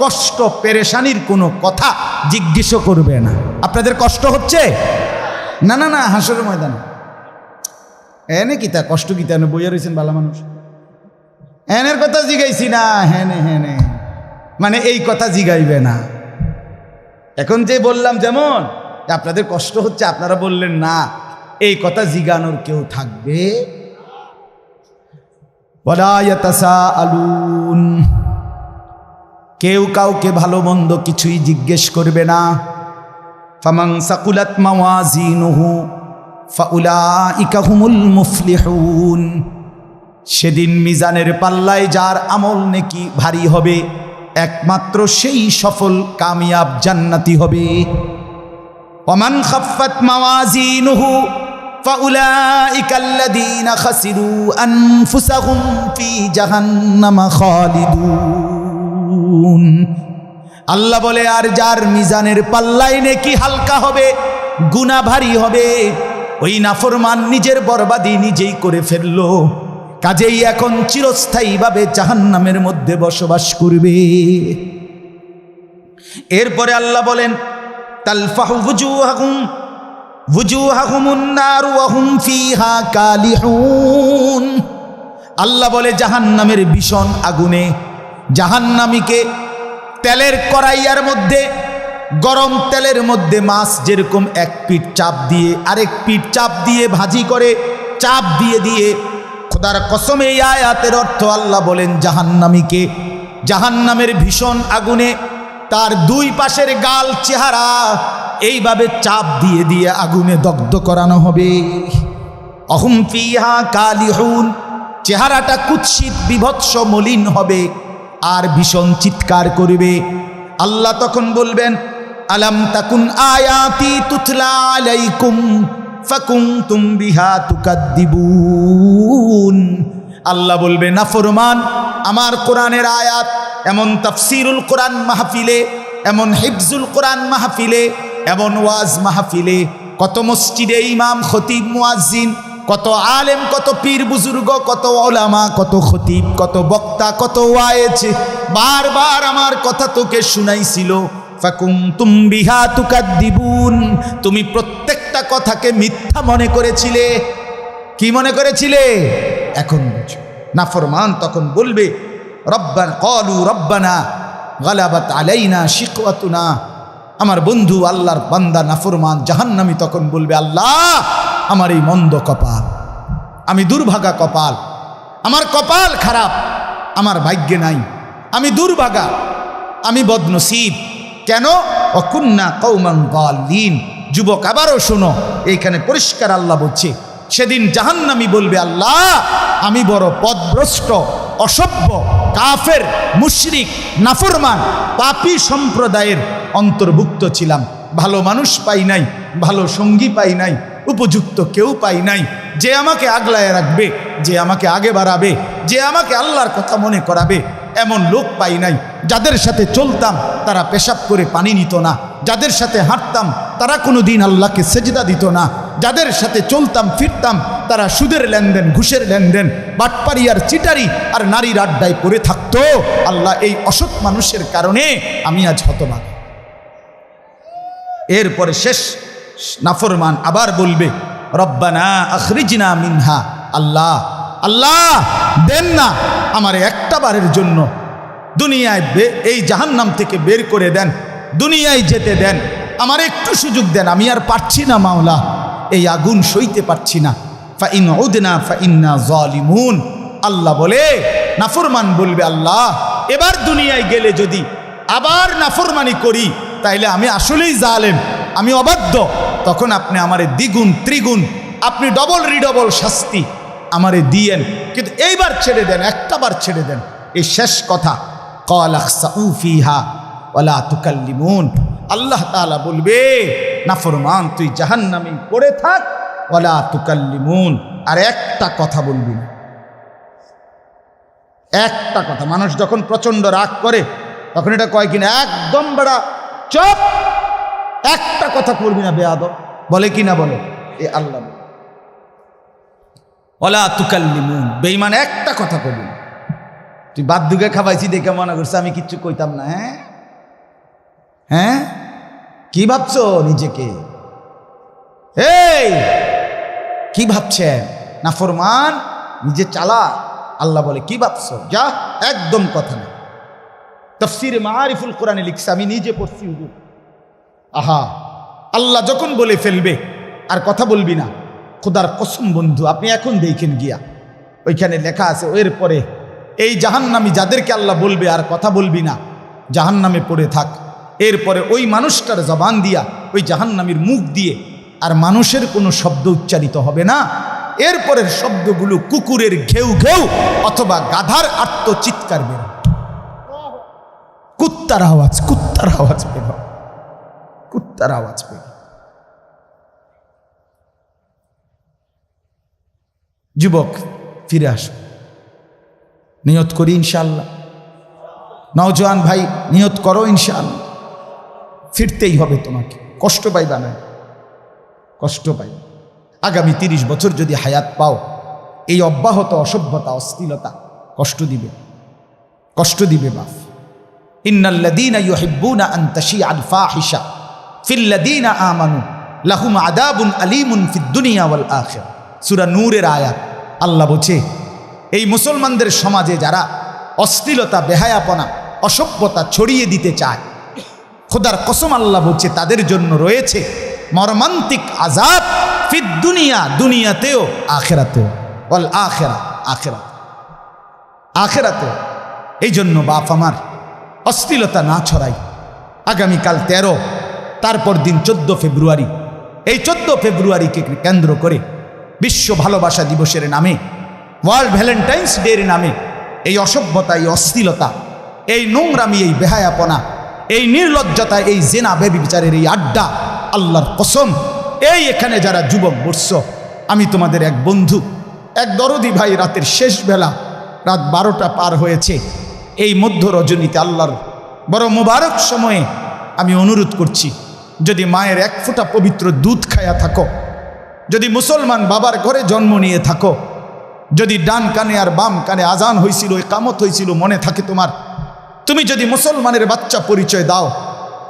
কষ্ট পেরেশানির কোনো কথা জিজ্ঞেস করবে না। আপনাদের কষ্ট হচ্ছে? না না না, হাসরের ময়দানে এনে কিতা কষ্ট কিতা এনে বইয়া রয়েছেন ভালো মানুষ, এনের কথা জিগাইছি না, হ্যানে হ্যানে মানে এই কথা জিগাইবে না। এখন যে বললাম যেমন আপনাদের কষ্ট হচ্ছে, আপনারা বললেন না, এই কথা জিগানোর কেউ থাকবে? ওয়ালা ইয়াতাসাআলুন, কেউ কাউকে ভালো মন্দ কিছুই জিজ্ঞেস করবে না। ফামান সাকুলাত মাওয়াজিনুহু ফাউলাইকা হুমুল মুফলিহুন, সেদিন মিজানের পাল্লায় যার আমল নেকি ভারী হবে একমাত্র সেই সফল কামিয়াব জান্নাতি হবে। ওয়ামান খাফফাত মাওয়াজিনুহু ফাউলাইকাল্লাযীনা খাসিরু আনফুসাহুম ফি জাহান্নামা খালিদুন। আল্লাহ বলে, আর যার মিজানের পাল্লায় নেকি হালকা হবে, গুনাহ ভারী হবে, ওই নাফরমান নিজের বরবাদি নিজেই করে ফেললো, কাজেই এখন চিরস্থায়ীভাবে জাহান্নামের মধ্যে বসবাস করবে। এরপরে আল্লাহ বলেন, তালফাহু ওয়ুজুহাহুমুন নার ওয়া হুম ফিহা কালিহুন। আল্লাহ বলে জাহান্নামের ভীষণ আগুনে জাহান্নামীকে তেলের কড়াইয়ার মধ্যে, গরম তেলের মধ্যে মাছ যেরকম এক পিঠ চাপ দিয়ে আরেক পিঠ চাপ দিয়ে ভাজি করে চাপ দিয়ে দিয়ে, খোদার কসম এই আয়াতের অর্থ আল্লাহ বলেন জাহান্নামীকে জাহান্নামের ভীষণ আগুনে তার দুই পাশের গাল চেহারা এইভাবে চাপ দিয়ে দিয়ে আগুনে দগ্ধ করানো হবে। অহুম ফিহা কালিহুন, চেহারাটা কুৎসিত বিভৎস মলিন হবে আর ভীষণ চিৎকার করবে। আল্লাহ তখন বলবেন, আলাম তাকুন আয়াতি তুতলা আলাইকুম ফাকুনতুম বিহা তুকাদ্দিবুন। আল্লাহ বলবে, নাফরমান, আমার কোরআনের আয়াত এমন তাফসিরুল কোরআন মাহফিলে, এমন হিফজুল কোরআন মাহফিলে, এমন ওয়াজ মাহফিলে, কত মসজিদে ইমাম খতিব মুয়াজ্জিন, কত আলেম, কত পীর বুজুর্গ, কত ওলামা, কত খতিব, কত বক্তা, কত ওয়াইজ বারবার আমার কথা তোকে শুনাইছিল। ফাকুনতুম বিহা তুকাদ্দিবুন, তুমি প্রত্যেকটা কথাকে মিথ্যা মনে করেছিলে। কি মনে করেছিলে? এখন বুঝো। নাফরমান তখন বলবে, রব্বানা ক্বালু রব্বানা গালাবাত আলাইনা শিকওয়াতুনা। আমার বন্ধু আল্লাহর বান্দা নাফরমান জাহান্নামী তখন বলবে, আল্লাহ, আমার এই মন্দ কপাল, আমি দুর্ভাগা কপাল, আমার কপাল খারাপ, আমার ভাগ্যে নাই, আমি দুর্ভাগা, আমি বদনসিব। কেন? অকুন্না কওমান দাল্লিন। যুবক, আবারও শোনো, এইখানে পরিষ্কার আল্লাহ বলছে, সেদিন জাহান্নামী বলবে, আল্লাহ, আমি বড় পথভ্রষ্ট, অসভ্য, কাফের, মুশরিক, নাফরমান, পাপী সম্প্রদায়ের অন্তর্ভুক্ত ছিলাম। ভালো মানুষ পাই নাই, ভালো সঙ্গী পাই নাই, উপযুক্ত কেউ পাই নাই, যে আমাকে আগলায় রাখবে, যে আমাকে আগে বাড়াবে, যে আমাকে আল্লাহর কথা মনে করাবে, এমন লোক পাই নাই। যাদের সাথে চলতাম তারা পেশাব করে পানি নিত না, যাদের সাথে হাঁটতাম তারা কোনো দিন আল্লাহকে সেজদা দিত না, যাদের সাথে চলতাম ফিরতাম তারা সুদের লেনদেন, ঘুষের লেনদেন, বাটপারি আর চিটারি আর নারীর আড্ডায় পড়ে থাকতো। আল্লাহ, এই অসৎ মানুষের কারণে আমি আজ হতভাগা। এরপরে শেষ নাফরমান আবার বলবে, রব্বানা আখরিজনা মিনহা। আল্লাহ, আল্লাহ, দেন না আমার একটা বারের জন্য দুনিয়ায় এই জাহান্নাম থেকে বের করে দেন, দুনিয়ায় যেতে দেন, আমার একটু সুযোগ দেন, আমি আর পারছি না মাওলা, এই আগুন সইতে পারছি না। ফাইন উদনা ফাইন্না যালিমুন। আল্লাহ বলে, নাফরমান বলবে, আল্লাহ, এবার দুনিয়ায় গেলে যদি আবার নাফরমানি করি তাইলে আমি আসলেই জালেম, আমি অবাধ্য, তখন আপনি আমারে দ্বিগুণ ত্রিগুণ, আপনি ডবল রিডবল শাস্তি আমারে দিয়েন, কিন্তু এইবার ছেড়ে দেন, একটা বার ছেড়ে দেন। এই শেষ কথা, ক্বালা খসাউ ফিহা ওয়ালা তুকাল্লিমুন। আল্লাহ তাআলা বলবে, নাফরমান, তুই জাহান্নামে পড়ে থাক, ওয়ালা তুকাল্লিমুন, আর একটা কথা বলবি না, একটা কথা। মানুষ যখন প্রচন্ড রাগ করে তখন এটা কয় কিনা, একদম বড়া চুপ, একটা কথা করবি না বেয়াদব, বলে কিনা বলে? এ আল্লাহ ওয়ালা তুকাল্লিমুন, বেঈমান, একটা কথা করবি না। তুই বাদ দুগে খাবাইছি দেখে মনে করছে আমি কিচ্ছু কইতাম না। হ্যাঁ হ্যাঁ, কি ভাবছো নিজেকে? এই কি ভাবছেন? নাফরমান, নিজে চালা। আল্লাহ বলে, কি ভাবছো? যা, একদম কথা না। তাফসীরে মাআরিফুল কোরআনে লিখছে, আমি নিজে পড়ছি হুজুর। আহা, আল্লাহ যখন বলে ফেলবে আর কথা বলবি না, খোদার কসম বন্ধু, আপনি এখন দেখেন গিয়া, ওইখানে লেখা আছে, এরপরে এই জাহান্নামী যাদেরকে আল্লাহ বলবে আর কথা বলবি না, জাহান্নামে পড়ে থাক, এরপরে ওই মানুষটার জবান দিয়া, ওই জাহান্নামীর মুখ দিয়ে আর মানুষের কোনো শব্দ উচ্চারিত হবে না। এরপরের শব্দগুলো কুকুরের ঘেউ ঘেউ অথবা গাধার আত্মচিৎকার বের, কুত্তার আওয়াজ, কুত্তার আওয়াজ বের, কুত্তার আওয়াজ বের। যুবক, ফিরে আসো, নিয়ত করি ইনশাআল্লাহ। নওজোয়ান ভাই, নিয়ত করো ইনশাআল্লাহ, ফিরতেই হবে তোমাকে, কষ্ট পাইবা না, কষ্ট পাই। আগামী 30 বছর যদি হায়াত পাও, এই অব্যাহত অসভ্যতা, অশ্লীলতা কষ্ট দিবে, কষ্ট দিবে বাপ। ইন্নাল্লাযীনা ইউহিব্বুনা আন তাশিআল ফাহিশা ফিল্লাযীনা আমানু লাহুম আযাবুন আলীমুন ফিদ দুনিয়া ওয়াল আখিরাহ। সূরা নূরের আয়াত। আল্লাহ বলছে, এই মুসলমানদের সমাজে যারা অশ্লীলতা, বেহায়াপনা, অসভ্যতা ছড়িয়ে দিতে চায়, খোদার কসম আল্লাহ বলছে, তাদের জন্য রয়েছে মর্মান্তিক আযাব ফিদ দুনিয়া, দুনিয়াতেও, আখিরাতেও, ওয়াল আখিরাহ, আখিরাত, আখিরাতেও। এই জন্য বাপ আমার, অশ্লীলতা না ছড়াই। আগামীকাল 13 তারপর দিন 14 ফেব্রুয়ারি। এই 14 ফেব্রুয়ারিকে কেন্দ্র করে বিশ্ব ভালোবাসা দিবসের নামে, ওয়ার্ল্ড ভ্যালেন্টাইন্স ডের নামে এই অসভ্যতা, এই অশ্লীলতা, এই নোংরামি, এই বেহায়াপনা, এই নির্লজ্জতা, এই জেনা ব্যভিচারের এই আড্ডা, আল্লাহর কসম, এই এখানে যারা যুবক বর্ষ, আমি তোমাদের এক বন্ধু, এক দরদি ভাই, রাতের শেষ বেলা, রাত 12টা পার হয়েছে, এই মধ্য রজনীতে আল্লাহর বড় মুবারক সময়ে আমি অনুরোধ করছি, যদি মায়ের এক ফোঁটা পবিত্র দুধ খায়া থাকো, যদি মুসলমান বাবার ঘরে জন্ম নিয়ে থাকো, যদি ডান কানে আর বাম কানে আজান হয়েছিল, ইকামত হয়েছিল মনে থাকে তোমার, তুমি যদি মুসলমানের বাচ্চা পরিচয় দাও,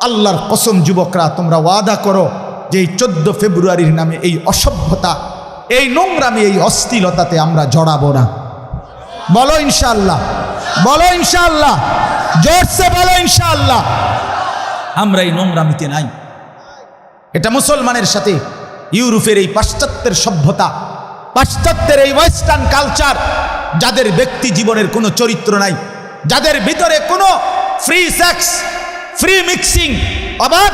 আল্লাহর কসম যুবকরা তোমরা ওয়াদা করো যে এই 14 ফেব্রুয়ারির নামে এই অসভ্যতা, এই নোংরামি, এই অশ্লীলতাতে আমরা জড়াবো না। বলো ইনশাআল্লাহ, বলো ইনশাআল্লাহ, জোরসে বলো ইনশাআল্লাহ। আমরা এই নোংরামিতে নাই। এটা মুসলমানের সাথে ইউরোপের এই পাশ্চাত্যের সভ্যতা, পাশ্চাত্যের এই ওয়েস্টার্ন কালচার, যাদের ব্যক্তি জীবনের কোনো চরিত্র নাই, যাদের ভিতরে কোনো ফ্রি সেক্স, ফ্রি মিক্সিং, অবাধ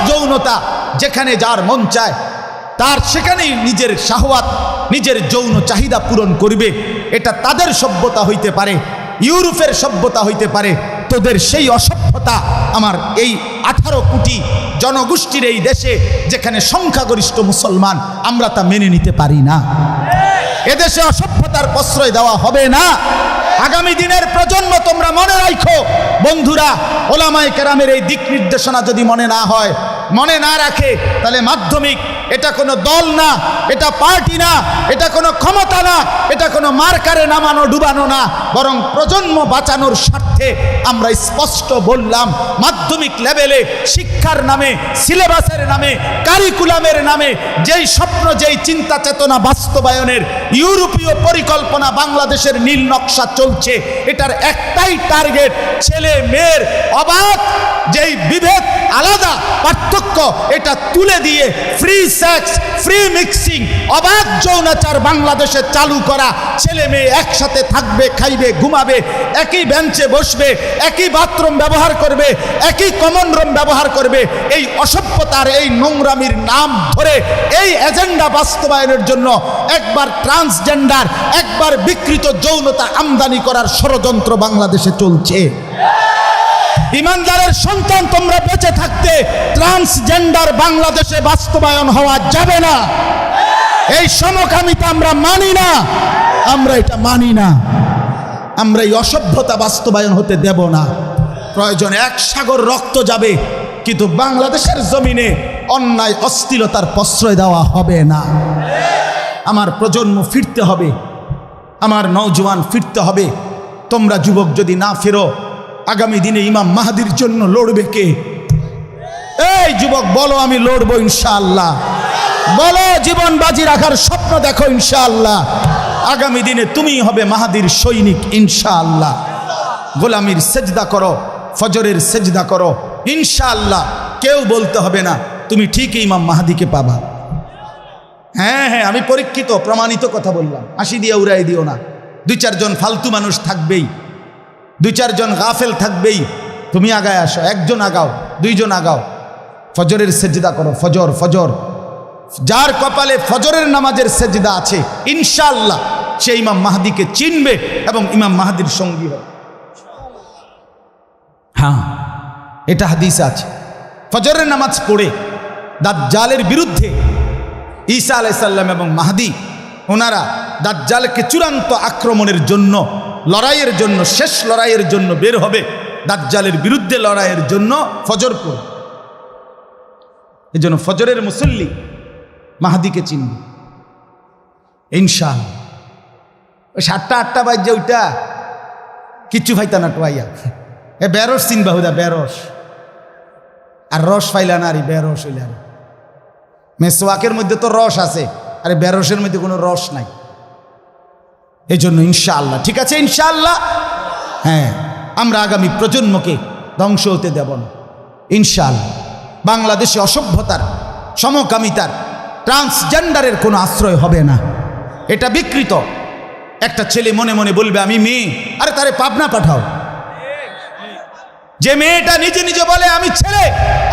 যৌনতা, যেখানে যার মন চায় তার সেখানেই নিজের শাহওয়াত, নিজের যৌন চাহিদা পূরণ করবে, এটা তাদের সভ্যতা হইতে পারে, ইউরোপের সভ্যতা হইতে পারে। তোদের সেই অসভ্যতা আমার এই 18 কোটি জনগোষ্ঠীর এই দেশে, যেখানে সংখ্যাগরিষ্ঠ মুসলমান, আমরা তা মেনে নিতে পারি না। এদেশে অসভ্যতার প্রশ্রয় দেওয়া হবে না। আগামী দিনের প্রজন্ম তোমরা মনে রাখো বন্ধুরা, ওলামায়ে কেরামের এই দিক নির্দেশনা যদি মনে না হয়, মনে না রাখে, তাহলে মাধ্যমিক এটা কোনো দল না, এটা পার্টি না, এটা কোনো ক্ষমতা না, এটা কোনো মার্কারে নামানো ডুবানো না, বরং প্রজন্ম বাঁচানোর স্বার্থে আমরা স্পষ্ট বললাম, মাধ্যমিক লেভেলে শিক্ষার নামে, সিলেবাসের নামে, কারিকুলামের নামে যেই স্বপ্ন, যেই চিন্তা চেতনা বাস্তবায়নের ইউরোপীয় পরিকল্পনা বাংলাদেশের নীল নকশা চলছে, এটার একটাই টার্গেট, ছেলে মেয়ের অবাধ যেই বিভেদ, আলাদা পার্থক্য, এটা তুলে দিয়ে ফ্রি সেক্স, ফ্রি মিক্সিং, অবাধ যৌনাচার বাংলাদেশে চালু করা। ছেলে মেয়ে একসাথে থাকবে, খাইবে, ঘুমাবে, একই বেঞ্চে বসবে, একই বাথরুম ব্যবহার করবে, একই কমন রুম ব্যবহার করবে। এই অসভ্যতার, এই নোংরামির নাম ধরে এই এজেন্ডা বাস্তবায়নের জন্য একবার ট্রান্সজেন্ডার, একবার বিকৃত যৌনতা আমদানি করার ষড়যন্ত্র বাংলাদেশে চলছে। ইমানদারের সন্তান, তোমরা বেঁচে থাকতে ট্রান্সজেন্ডার বাংলাদেশে বাস্তবায়ন হওয়া যাবে না। এই সমকামিতা আমরা মানি না, আমরা এটা মানি না। আমরা এই অসভ্যতা বাস্তবায়ন হতে দেব না। প্রয়োজনে 1 সাগর রক্ত যাবে, কিন্তু বাংলাদেশের জমিনে অন্যায় অশ্লীলতার প্রশ্রয় দেওয়া হবে না। আমার প্রজন্ম ফিরতে হবে, আমার নওজোয়ান ফিরতে হবে। তোমরা যুবক যদি না ফেরো, আগামী দিনে ইমাম মাহদির জন্য লড়বে কে? এই যুবক বলো, আমি লড়বো ইনশাআল্লাহ। বলো, জীবন বাজি রাখার স্বপ্ন দেখো ইনশাআল্লাহ। আগামী দিনে তুমিই হবে মাহদির সৈনিক ইনশাআল্লাহ। গোলামির সেজদা করো, ফজরের সেজদা করো ইনশাআল্লাহ। কেউ বলতে হবে না তুমি ঠিকই ইমাম মাহদিকে পাবা। হ্যাঁ হ্যাঁ, আমি পরীক্ষিত প্রমাণিত কথা বললাম, হাসি দিয়ে উড়াই দিও না। 2-4 জন ফালতু মানুষ থাকবেই, 2-4 জন গাফেল থাকবেই। তুমি আগায় আসো, 1 জন আগাও, 2 জন আগাও, ফজরের সেজদা করো। ফজর যার কপালে ফজরের নামাজের সেজদা আছে, ইনশাআল্লাহ সে ইমাম মাহদিকে চিনবে এবং ইমাম মাহদির সঙ্গী হবে। হ্যাঁ, এটা হাদিসে আছে। ফজরের নামাজ পড়ে দাজ্জালের বিরুদ্ধে ঈসা আলাইহিস সালাম এবং মাহদি, ওনারা দাজ্জালকে চূড়ান্ত আক্রমণের জন্য, লড়াইয়ের জন্য, শেষ লড়াইয়ের জন্য বের হবে। দাজ্জালের বিরুদ্ধে লড়াইয়ের জন্য ফজর পড়ে। এই জন্য ফজরের মুসল্লি মাহদিকে চিনবে ইনশাআল্লাহ। ওই 7টা-8টা বাজে ওইটা কিচ্ছু ফাইতা না টোয়াইয়া। এ বেরস চিনবা হুদা, বেরস আর রস ফাইলা না, আরে বেরস হইলে। আরে মেসওয়াকের মধ্যে তো রস আছে, আরে বেরসের মধ্যে কোনো রস নাই। এই জন্য ইনশাআল্লাহ, ঠিক আছে ইনশাআল্লাহ। হ্যাঁ, আমরা আগামী প্রজন্মকে ধ্বংস হতে দেব না ইনশাআল্লাহ। বাংলাদেশে অসভ্যতার, সমকামিতার, ট্রান্সজেন্ডারের কোনো আশ্রয় হবে না। এটা বিকৃত। একটা ছেলে মনে মনে বলবে আমি মেয়ে, আরে তারে পাবনা পাঠাও। যে মেয়েটা নিজে নিজে বলে আমি ছেলে,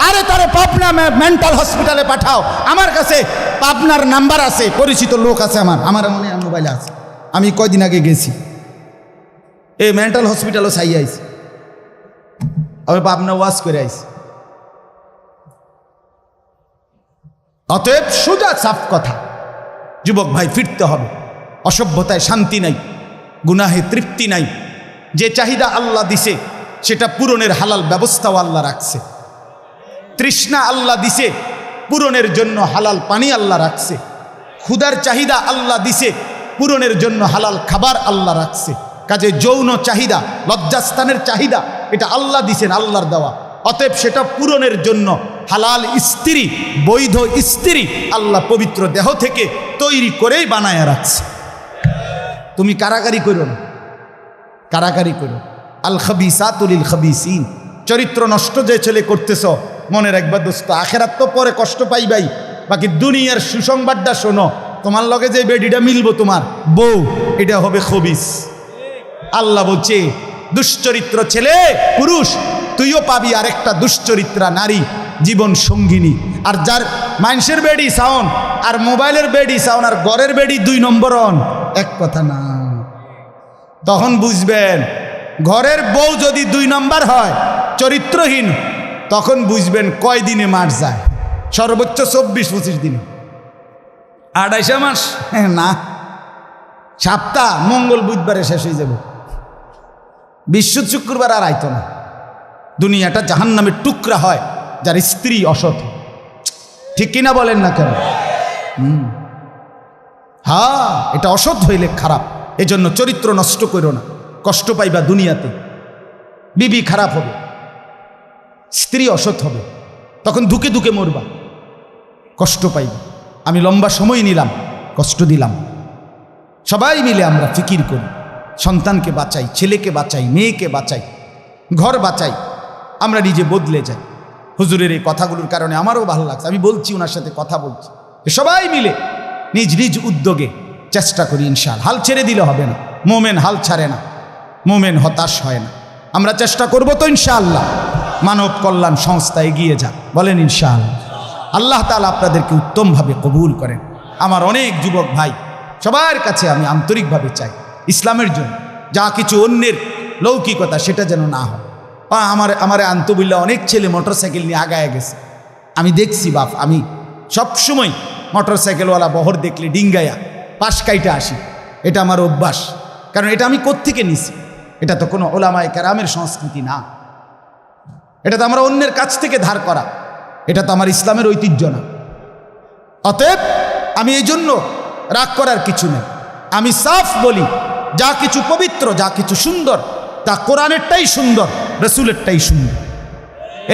আরে তারে পাবনা মেন্টাল হসপিটালে পাঠাও। আমার কাছে পাবনার নাম্বার আছে, পরিচিত লোক আছে, আমার মনে হয় মোবাইলে আছে। আমি কয়দিন আগে গেছি, এই মেন্টাল হসপিটালও চাই আইছি, আমি পাবনা ওয়াশ করে আইছি। অতএব সোজা সাফ কথা, যুবক ভাই ফিরতে হবে। অসভ্যতায় শান্তি নাই, গুনাহে তৃপ্তি নাই। যে চাহিদা আল্লাহ দিছে সেটা পূরণের হালাল ব্যবস্থাও আল্লাহ রাখছে। তৃষ্ণা আল্লাহ দিছে, পূরণের জন্য হালাল পানি আল্লাহ রাখছে। ক্ষুধার চাহিদা আল্লাহ দিছে, পূরণের জন্য হালাল খাবার আল্লাহ রাখছে। কাজে যৌন চাহিদা, লজ্জাস্থানের চাহিদা, এটা আল্লাহ দিছেন, আল্লাহর দেওয়া। অতএব সেটা পূরণের জন্য হালাল স্ত্রী, বৈধ স্ত্রী আল্লাহ পবিত্র দেহ থেকে তৈরি করেই বানায় রাখছে। তুমি কারাগারি করো না, কারাগারি করো। আল খাবিসাতু লিল খাবিসিন। চরিত্র নষ্ট যে ছেলে করতেছ, মনে রাখবা দোস্ত, আখেরাত তো পরে কষ্ট পাইবাই, বাকি দুনিয়ার সুসংবাদটা শোনো, তোমার লগে যে বেডিটা মিলবো তোমার বউ, এটা হবে খবিস। আল্লাহ বলছে দুশ্চরিত্র ছেলে পুরুষ তুইও পাবি আরেকটা দুশ্চরিত্রা নারী জীবন সঙ্গিনী। আর যার মানুষের বেডি সাউন আর মোবাইলের বেডি সাউন আর ঘরের বেডি 2 নম্বর অন, এক কথা না। তখন বুঝবেন ঘরের বউ যদি 2 নম্বর হয়, চরিত্রহীন, তখন বুঝবেন কয় দিনে মার যায়। সর্বোচ্চ 24-25 দিনে, 28 মাস না, সপ্তাহ মঙ্গল বুধবারে শেষ হয়ে যাব। বৃহস্পতি শুক্রবার আর আইতো না। দুনিয়াটা জাহান্নামের টুকরা হয় যার স্ত্রী অসৎ। ঠিক কিনা বলেন না কেন? হ্যাঁ, এটা অসৎ হইলে খারাপ। এজন্য চরিত্র নষ্ট করো না, কষ্ট পাইবা দুনিয়াতে। বিবি খারাপ হবে, স্ত্রী অসৎ হবে, তখন ধুকে ধুকে মরবা, কষ্ট পাইবা। আমি লম্বা সময় নিলাম, কষ্ট দিলাম। সবাই মিলে আমরা ফিকির করি, সন্তানকে বাঁচাই, ছেলেকে বাঁচাই, মেয়েকে বাঁচাই, ঘর বাঁচাই, আমরা নিজে বদলে যাই। হুজুরের এই কথাগুলোর কারণে আমারও ভালো লাগছে, আমি বলছি, ওনার সাথে কথা বলছি। সবাই মিলে নিজ নিজ উদ্যোগে চেষ্টা করি ইনশাআল্লাহ। হাল ছেড়ে দিলে হবে না, মোমেন হাল ছাড়ে না, মোমেন হতাশ হয় না। আমরা চেষ্টা করব তো ইনশাআল্লাহ মানব কল্যাণ সংস্থা এগিয়ে যাক, বলেন ইনশাআল্লাহ। আল্লাহ তাআলা আপনাদেরকে উত্তমভাবে কবুল করেন। আমার অনেক যুবক ভাই, সবার কাছে আমি আন্তরিকভাবে চাই ইসলামের জন্য যা কিছু অন্যের লৌকিকতা সেটা যেন না হয়। আমার আন্তবিল্লা অনেক ছেলে মোটরসাইকেল নিয়ে আগায় গেছে, আমি দেখছি বাপ। আমি সবসময় মোটরসাইকেলওয়ালা বহর দেখলে ডিঙ্গায়া পাশ কাইটা আসি, এটা আমার অভ্যাস। কারণ এটা আমি কোত্থেকে নিছি? এটা তো কোনো ওলামায়ে কেরামের সংস্কৃতি না, এটা তো আমরা অন্যের কাছ থেকে ধার করা, এটা তো আমার ইসলামের ঐতিহ্য না। অতএব আমি এই জন্য রাগ করার কিছু নেই। আমি সাফ বলি, যা কিছু পবিত্র, যা কিছু সুন্দর, তা কোরআনেরটাই সুন্দর, রসুলেরটাই সুন্দর।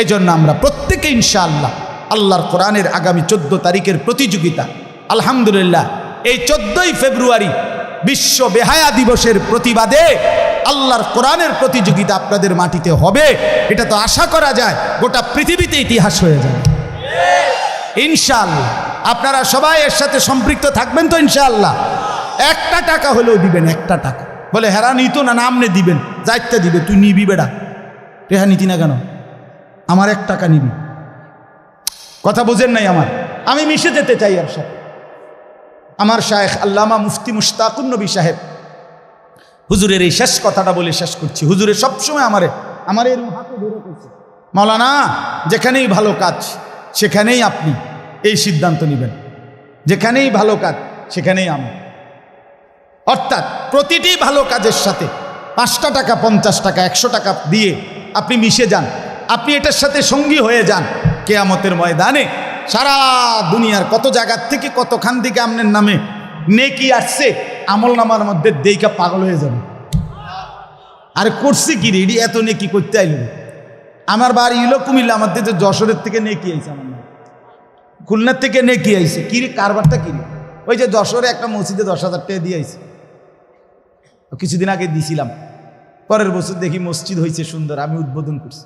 এই জন্য আমরা প্রত্যেকে ইনশাআল্লাহ আল্লাহর কোরআনের আগামী 14 তারিখের প্রতিযোগিতা, আলহামদুলিল্লাহ এই 14ই ফেব্রুয়ারি বিশ্ব বেহায়া দিবসের প্রতিবাদে আল্লাহর কোরআনের প্রতিযোগিতা আপনাদের মাটিতে হবে। এটা তো আশা করা যায় গোটা পৃথিবীতে ইতিহাস হয়ে যাবে ইনশাআল্লাহ। আপনারা সবাই এর সাথে সম্পৃক্ত থাকবেন তো ইনশাআল্লাহ? 1 টাকা হলেও দিবেন, 1 টাকা। বলে হেরা নিত না, নামনে দিবেন, যাইতে দিবে, তুই নিবি বেড়া, টেহা নিতি না কেন? আমার 1 টাকা নিবি। কথা বোঝেন নাই আমার? আমি মিশে যেতে চাই এর সাথে। আমার শায়েখ আল্লামা মুফতি মুশতাকুন নবী সাহেব হুজুরের এই শেষ কথাটা বলে শেষ করছি। হুজুরের সবসময় আমার এরকম হাতে ধরে করছে, মাওলানা যেখানেই ভালো কাজ সেখানেই আপনি এই সিদ্ধান্ত নেবেন, যেখানেই ভালো কাজ সেখানেই আমি। অর্থাৎ প্রতিটি ভালো কাজের সাথে 5 টাকা, 50 টাকা, 100 টাকা দিয়ে আপনি মিশে যান, আপনি এটার সাথে সঙ্গী হয়ে যান। কিয়ামতের ময়দানে সারা দুনিয়ার কত জায়গার থেকে, কতখান থেকে আপনার নামে নেকি আসছে, আমল নামার মধ্যে দেইকা পাগল হয়ে যাবে। আরে করছি কি রে, এত নেকি করতে আইল? আমার বাড়ি ইলো কুমিল্লা, আমার দিকে যশোরের থেকে নেকি আইছে, আমার নাম খুলনার থেকে নেকি আইছে। কি রে কারবারটা কি রে? ওই যে যশোরে একটা মসজিদে 10,000 টাকা দিয়ে আইছে, কিছুদিন আগে দিছিলাম। পরের বছর দেখি মসজিদ হয়েছে সুন্দর, আমি উদ্বোধন করছি।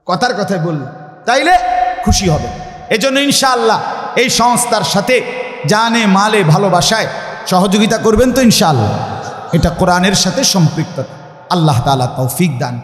কথার কথায় বললাম, তাইলে খুশি হবে। এজন্য ইনশাআল্লাহ এই সংস্থার সাথে জানে মালে ভালোবাসায় সহযোগিতা করবেন তো ইনশাআল্লাহ। এটা কোরআনের সাথে সম্পৃক্ত। আল্লাহ তাআলা তৌফিক দান।